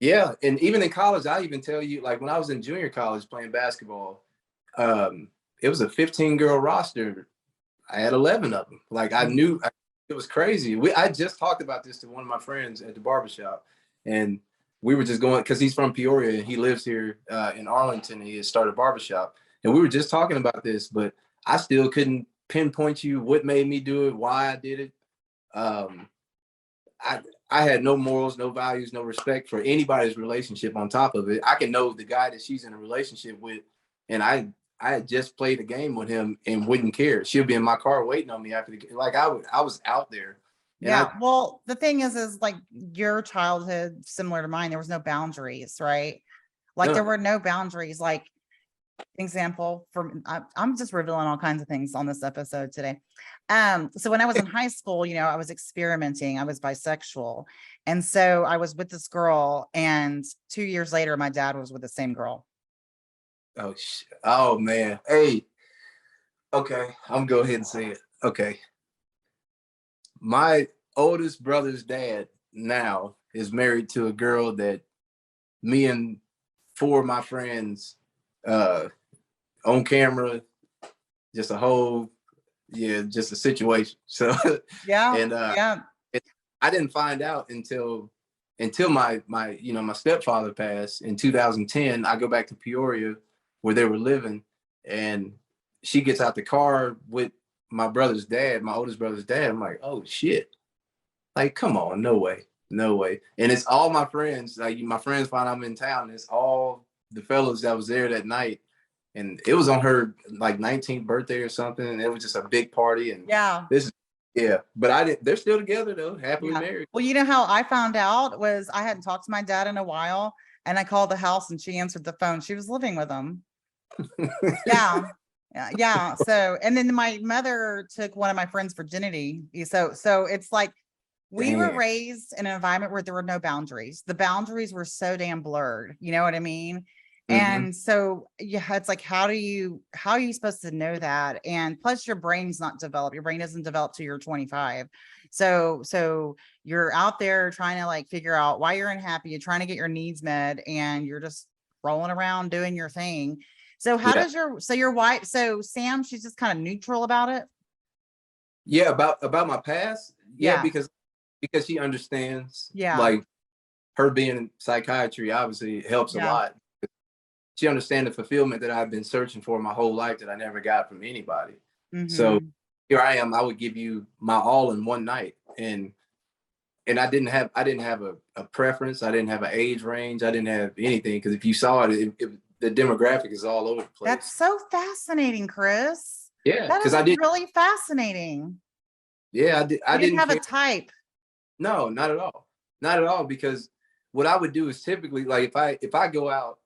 B: yeah, and even in college, I even tell you, like when I was in junior college playing basketball, it was a 15-girl roster. I had 11 of them. Like I
A: Mm.
B: knew it was crazy. I just talked about this to one of my friends at the barbershop, and we were just going because he's from Peoria and he lives here in Arlington. And he had started a barbershop, and we were just talking about this, but I still couldn't pinpoint you what made me do it, why I did it. Um, I I had no morals, no values, no respect for anybody's relationship. On top of it, I can know the guy that she's in a relationship with, and I had just played a game with him and wouldn't care. She'll be in my car waiting on me after like I was out there, and
A: Yeah. Well, the thing is like your childhood, similar to mine, there was no boundaries, right? Like there
B: none.
A: were no boundaries. Like example from I'm just revealing all kinds of things on this episode today. So when I was in high school, I was experimenting. I was bisexual. And so I was with this girl, and 2 years later, my dad was with the same girl.
B: Oh man, hey, okay, I'm gonna go ahead and say it. Okay, my oldest brother's dad now is married to a girl that me and 4 of my friends on camera, just a whole, just a situation. So,
A: Yeah.
B: and
A: Yeah.
B: I didn't find out until my my stepfather passed in 2010. I go back to Peoria where they were living, and she gets out the car with my brother's dad, my oldest brother's dad. I'm like, oh shit. Like, come on, no way. No way. And it's all my friends. Like, my friends find I'm in town. It's all the fellows that was there that night. And it was on her like 19th birthday or something. And it was just a big party. And
A: Yeah.
B: but they're still together though, happily married.
A: Well, you know how I found out was I hadn't talked to my dad in a while, and I called the house and she answered the phone. She was living with him. Yeah. Yeah. So, and then my mother took one of my friends' virginity. So it's like we were
B: Damn.
A: raised in an environment where there were no boundaries. The boundaries were so damn blurred. You know what I mean? And so, yeah, it's like, how are you supposed to know that? And plus your brain's not developed. Your brain doesn't develop till you're 25. So you're out there trying to like figure out why you're unhappy. You're trying to get your needs met and you're just rolling around doing your thing. So how does your wife, so Sam, she's just kind of neutral about it?
B: Yeah, about my past. Yeah,
A: Yeah.
B: because she understands,
A: Yeah.
B: like, her being in psychiatry obviously helps a
A: Yeah.
B: lot. She understands the fulfillment that I've been searching for my whole life that I never got from anybody. So
A: Mhm.
B: here I am. I would give you my all in one night, and I didn't have a preference. I didn't have an age range. I didn't have anything, because if you saw the demographic is all over the place.
A: That's so fascinating, Chris.
B: Yeah,
A: That
B: because
A: is
B: I did.
A: really fascinating.
B: Yeah, I
A: You didn't
B: didn't
A: have a
B: care.
A: type.
B: No, not at all. Not at all. Because what I would do is typically, like, if I go out,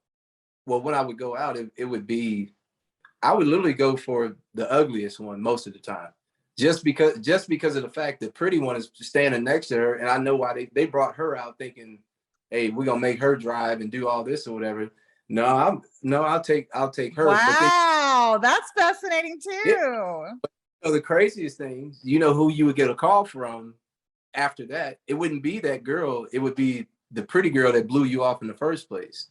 B: well, when I would go out, it would be, I would literally go for the ugliest one most of the time, just because of the fact that pretty one is standing next to her, and I know why they brought her out thinking, hey, we're gonna make her drive and do all this or whatever. No, I'll take her. But then,
A: Wow, that's fascinating
B: yeah,
A: too.
B: the craziest thing, who you would get a call from after that? It wouldn't be that girl. It would be the pretty girl that blew you off in the first place.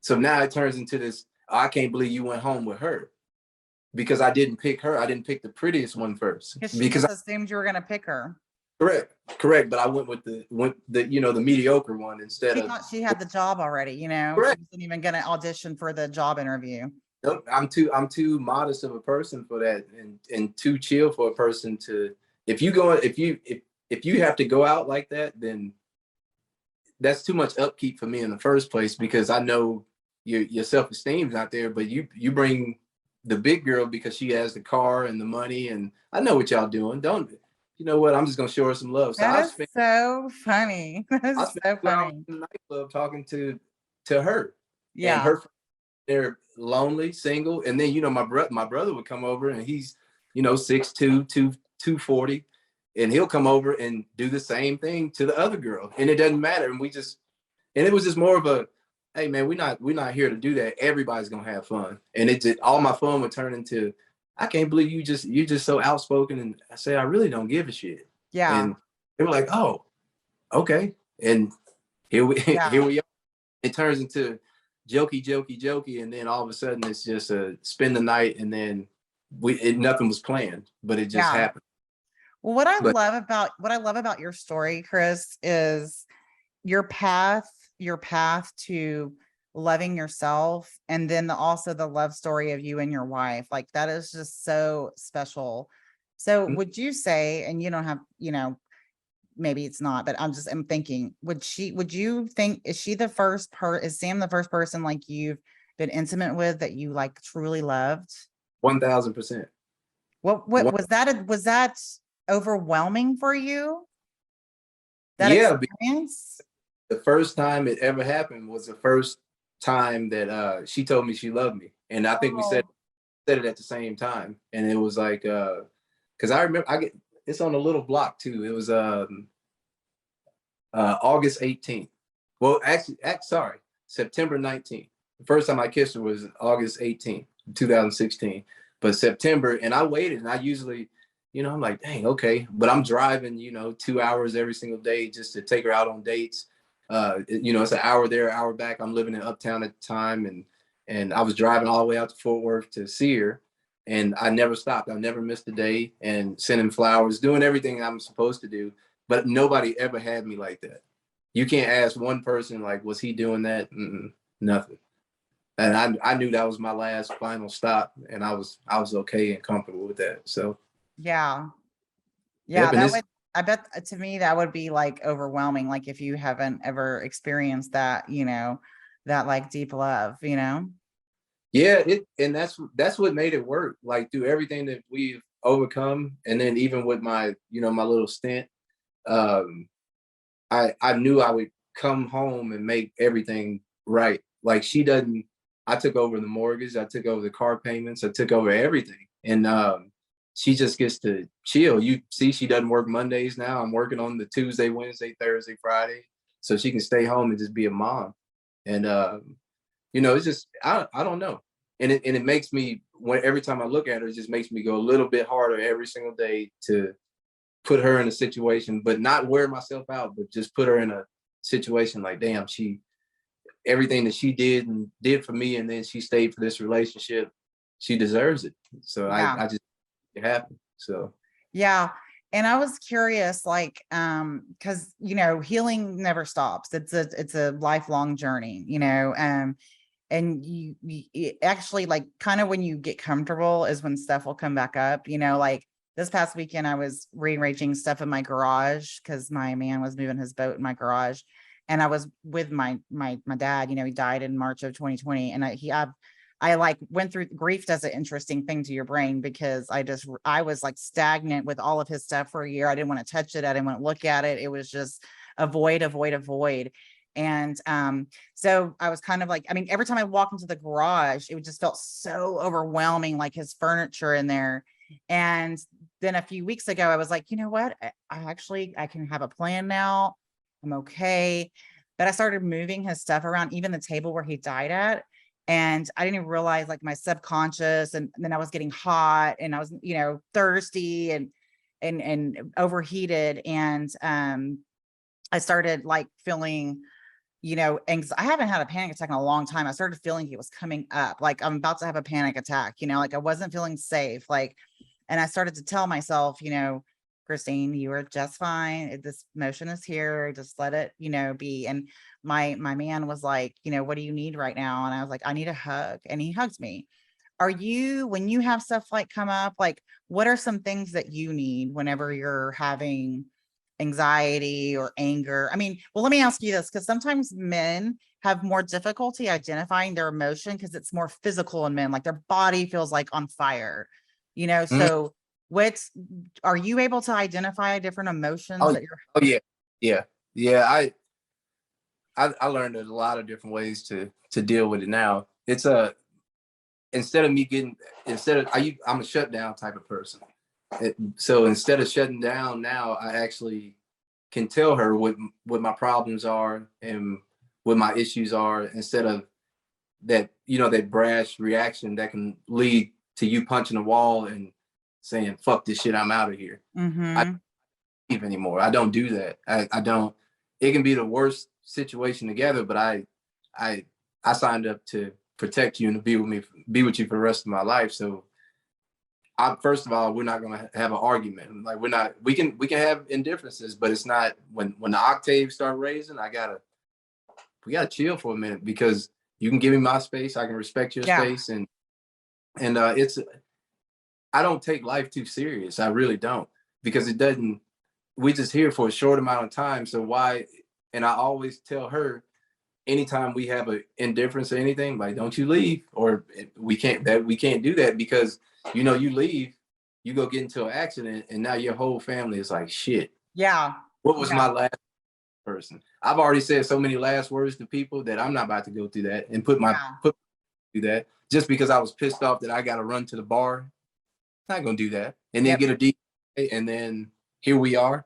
B: So now it turns into this, I can't believe you went home with her, because I didn't pick her. I didn't pick the prettiest one first.
A: Because she
B: Because
A: just assumed you were going to pick her.
B: correct. But I went with the the mediocre one instead
A: She
B: of.
A: thought she had the job already, She
B: Correct.
A: wasn't even going to audition for the job interview.
B: Nope, I'm too modest of a person for that, and too chill for a person to. If you have to go out like that, then that's too much upkeep for me in the first place, because I know your self-esteem's not there, but you bring the big girl because she has the car and the money, and I know what y'all doing. Don't, you know what? I'm just gonna show her some love. So
A: That is so funny. That
B: I
A: is
B: spent
A: so
B: 2 hours
A: funny.
B: in the nightclub talking to her, and
A: Yeah.
B: her, they're lonely, single, and then my brother would come over, and he's 6'2", 240, and he'll come over and do the same thing to the other girl, and it doesn't matter. And it was just more of a, hey man, we're not here to do that. Everybody's gonna have fun, and all my fun would turn into, I can't believe you're just so outspoken. And I said, I really don't give a shit.
A: Yeah.
B: And they were like, oh, okay. And here we
A: Yeah.
B: here we are. It turns into jokey, and then all of a sudden it's just a spend the night, and then nothing was planned, but it just happened.
A: Well, what I love about your story, Chris, is your path to loving yourself, and then also the love story of you and your wife. Like, that is just so special. So would you say, and you don't have, maybe it's not, but I'm thinking, would you think, is Sam the first person like you've been intimate with that you like truly loved?
B: 1000%.
A: What was that overwhelming for you? That
B: Yeah,
A: experience?
B: the first time it ever happened was the first time that she told me she loved me, and I think we said it at the same time, and it was like, because I remember, it's on a little block too. It was August 18th. Well, actually, sorry, September 19th. The first time I kissed her was August 18th, 2016. But September, and I waited, and I usually, I'm like, dang, okay. But I'm driving, 2 hours every single day just to take her out on dates. It's an hour there, hour back. I'm living in Uptown at the time, and I was driving all the way out to Fort Worth to see her, and I never stopped. I never missed a day, and sending flowers, doing everything I'm supposed to do. But nobody ever had me like that. You can't ask one person like, was he doing that? Nothing. And I knew that was my last final stop, and I was okay and comfortable with that. So
A: Yeah.
B: yep,
A: Yeah,
B: and
A: that
B: it's
A: would, I bet to me that would be like overwhelming, like if you haven't ever experienced that, that like deep love,
B: yeah, and that's what made it work. Like through everything that we've overcome, and then even with my my little stint, um, I knew I would come home and make everything right. Like she doesn't. I took over the mortgage. I took over the car payments. I took over everything, and she just gets to chill. You see, she doesn't work Mondays now. I'm working on the Tuesday, Wednesday, Thursday, Friday, so she can stay home and just be a mom. And it's just I don't know, and it makes me when every time I look at her, it just makes me go a little bit harder every single day to put her in a situation, but not wear myself out, but just put her in a situation like, damn, she everything that she did for me, and then she stayed for this relationship. She deserves it. So
A: Yeah.
B: I just it happened. So
A: Yeah. And I was curious, like, because healing never stops. It's a lifelong journey, and you actually like kind of when you get comfortable is when stuff will come back up, like this past weekend I was rearranging stuff in my garage because my man was moving his boat in my garage, and I was with my dad. He died in March of 2020, and I like went through grief. Does an interesting thing to your brain because I was like stagnant with all of his stuff for a year. I didn't want to touch it. I didn't want to look at it. It was just a void, a void, a void. And so I was kind of like, I mean, every time I walked into the garage, it just felt so overwhelming, like his furniture in there. And then a few weeks ago, I was like, you know what? I can have a plan now. I'm okay. But I started moving his stuff around, even the table where he died at. And I didn't even realize like my subconscious, and then I was getting hot and I was, thirsty and overheated. And I started like feeling, I haven't had a panic attack in a long time. I started feeling it was coming up, like I'm about to have a panic attack, like I wasn't feeling safe. Like, and I started to tell myself, Christine, you are just fine. This motion is here. Just let it, be. And my man was like, what do you need right now? And I was like, I need a hug. And he hugs me. When you have stuff like come up, like what are some things that you need whenever you're having anxiety or anger? I mean, well, let me ask you this, because sometimes men have more difficulty identifying their emotion because it's more physical in men, like their body feels like on fire,
B: mm,
A: so are you able to identify different emotions
B: oh,
A: that you're?
B: oh yeah. I learned there's a lot of different ways to deal with it now. It's a instead of me getting I'm a shutdown type of person. So instead of shutting down now, I actually can tell her what my problems are and what my issues are, instead of that brash reaction that can lead to you punching a wall and saying, fuck this shit, I'm out of here. I don't
A: Mm-hmm.
B: leave anymore. I don't do that. I don't. It can be the worst situation together, but I I signed up to protect you and to be with you for the rest of my life. So first of all, we're not gonna have an argument. Like we can have indifferences, but it's not when the octaves start raising, we gotta chill for a minute, because you can give me my space, I can respect your
A: Yeah.
B: space, and it's I don't take life too serious. I really don't, because it doesn't. We just here for a short amount of time, so why? And I always tell her, anytime we have an indifference or anything, like, don't you leave, or we can't do that, because you leave, you go get into an accident, and now your whole family is like, shit,
A: Yeah.
B: what was
A: Yeah.
B: my last person? I've already said so many last words to people that I'm not about to go through that and
A: Yeah.
B: put through that just because I was pissed off that I got to run to the bar. Not gonna do that, and then
A: Yep.
B: get a D, and then here we are.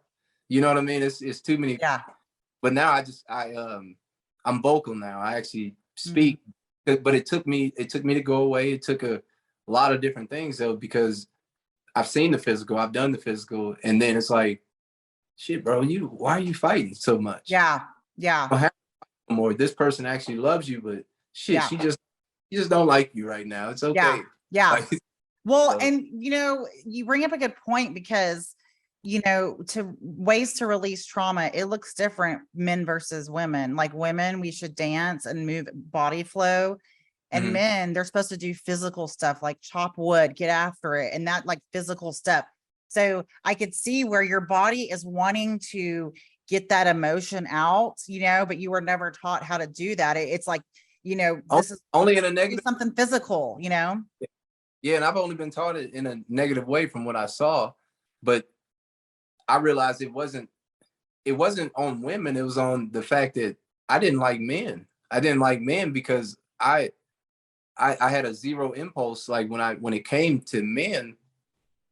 B: You know what I mean? It's too many.
A: Yeah.
B: But now I'm vocal now. I actually
A: Mhm.
B: speak, but it took me to go away. It took a lot of different things though, because I've seen the physical, I've done the physical, and then it's like, shit, bro, why are you fighting so much?
A: Yeah. Yeah.
B: don't have more. This person actually loves you, but shit,
A: Yeah.
B: she just don't like you right now. It's
A: Yeah.
B: okay.
A: Yeah.
B: Like,
A: Well,
B: so,
A: and you bring up a good point because, to ways to release trauma, it looks different men versus women. Like women, we should dance and move body flow. And
B: mhm.
A: men, they're supposed to do physical stuff like chop wood, get after it, and that like physical stuff. So I could see where your body is wanting to get that emotion out, but you were never taught how to do that. It's like, this is
B: Only in a
A: do
B: negative.
A: something physical.
B: Yeah, and I've only been taught it in a negative way from what I saw, but I realized it wasn't on women. It was on the fact that I didn't like men. I didn't like men because I had a zero impulse like when it came to men.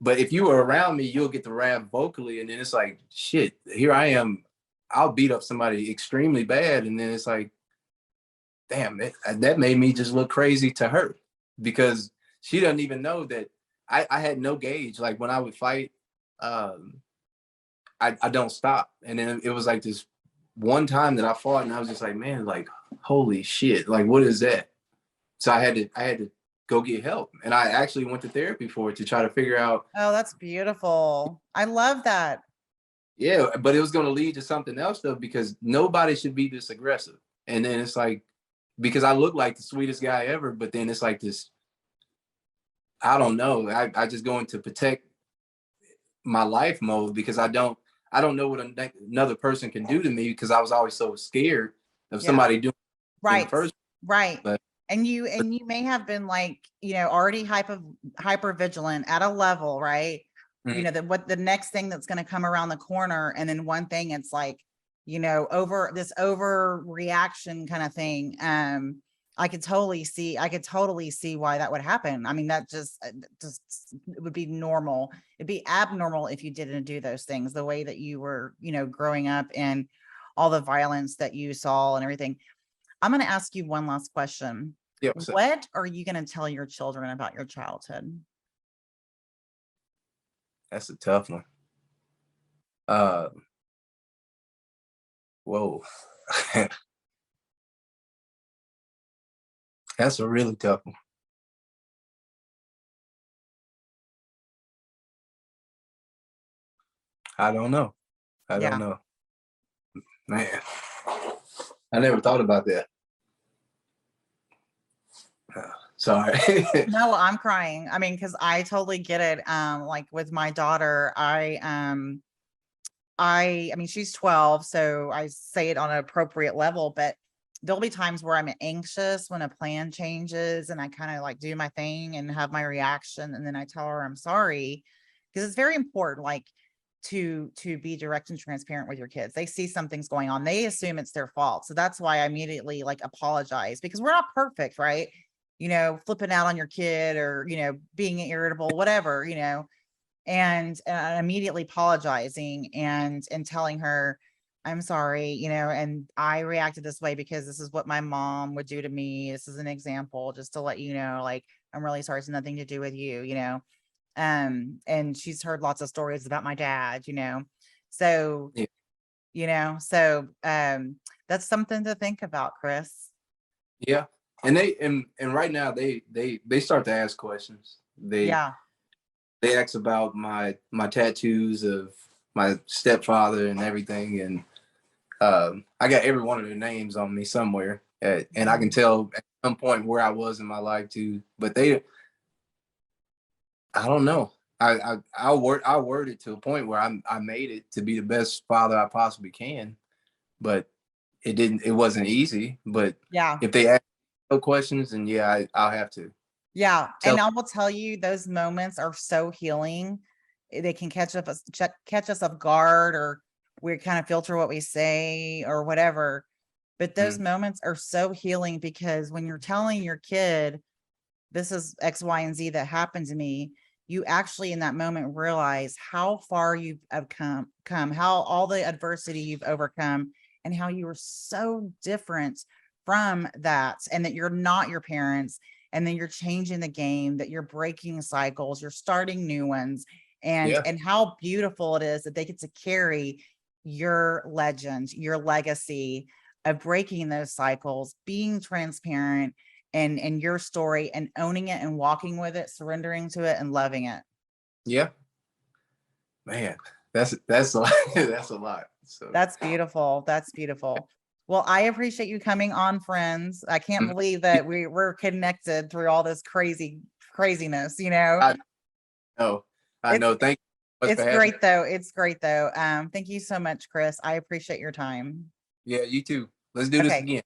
B: But if you were around me, you'll get the rap vocally, and then it's like shit. Here I am. I'll beat up somebody extremely bad, and then it's like, damn, that made me just look crazy to her because she doesn't even know that I had no gauge. Like when I would fight, um, I don't stop. And then it was like this one time that I fought, and I was just like, man, like holy shit, like what is that? So I had to go get help, and I actually went to therapy for it to try to figure out.
A: Oh, that's beautiful. I love that.
B: Yeah, but it was going to lead to something else though, because nobody should be this aggressive. And then it's like, because I look like the sweetest guy ever, but then it's like this, I don't know. I just go into protect my life mode because I don't know what another person can do to me because I was always so scared of
A: Yeah.
B: somebody doing it in the
A: Right.
B: first.
A: Right.
B: But
A: And you may have been like, already hyper vigilant at a level, right?
B: mhm,
A: That what the next thing that's going to come around the corner. And then one thing, it's like, over this overreaction kind of thing. I could totally see why that would happen. I mean, that just it would be normal. It'd be abnormal if you didn't do those things the way that you were, growing up and all the violence that you saw and everything. I'm going to ask you one last question.
B: yeah, so
A: What are you going to tell your children about your childhood?
B: that's a tough one. Uh, whoa, that's a really tough one. I don't know. I don't
A: Yeah.
B: know, man. I never thought about that. Sorry.
A: No, I'm crying. I mean, because I totally get it. Like with my daughter, I mean, she's 12, so I say it on an appropriate level, but there'll be times where I'm anxious when a plan changes and I kind of like do my thing and have my reaction. And then I tell her I'm sorry. Because it's very important, like to be direct and transparent with your kids. They see something's going on, they assume it's their fault. So that's why I immediately like apologize because we're not perfect, right? Flipping out on your kid or, being irritable, whatever, and immediately apologizing and telling her I'm sorry, and I reacted this way because this is what my mom would do to me. This is an example just to let you know, like, I'm really sorry, it's nothing to do with you. And she's heard lots of stories about my dad. So
B: Yeah.
A: that's something to think about, Chris.
B: Yeah. And right now they start to ask questions.
A: Yeah.
B: They ask about my tattoos of my stepfather and everything, and I got every one of their names on me somewhere, and I can tell at some point where I was in my life too. But I don't know. I word it to a point where I made it to be the best father I possibly can, but it wasn't easy. But
A: Yeah.
B: if they ask no questions, then yeah, I'll have to
A: Yeah,
B: tell.
A: and I will tell you, those moments are so healing. They can catch us off guard, or we kind of filter what we say or whatever. But those
B: Mhm.
A: moments are so healing because when you're telling your kid, this is X, Y, and Z that happened to me, you actually in that moment realize how far you've have come, how all the adversity you've overcome, and how you were so different from that, and that you're not your parents, and then you're changing the game, that you're breaking cycles, you're starting new ones, and
B: Yeah.
A: how beautiful it is that they get to carry your legend, your legacy of breaking those cycles, being transparent and your story and owning it and walking with it, surrendering to it and loving it.
B: Yeah, man, that's a lot. That's a lot. So
A: That's beautiful. That's beautiful. Well, I appreciate you coming on, friends. I can't
B: Mhm.
A: believe that we're connected through all this craziness, you know.
B: I know, I
A: It's
B: know. Thank you so much for
A: it's
B: having me.
A: great though. It's great though. Thank you so much, Chris. I appreciate your time.
B: Yeah, you too. Let's do this
A: Okay.
B: again.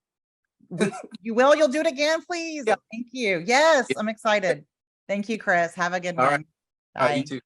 A: You'll do it again, please.
B: Yeah.
A: Thank you. Yes,
B: Yeah.
A: I'm excited. Thank you, Chris. Have a good
B: All right.
A: one.
B: All right. You
A: Bye.
B: too.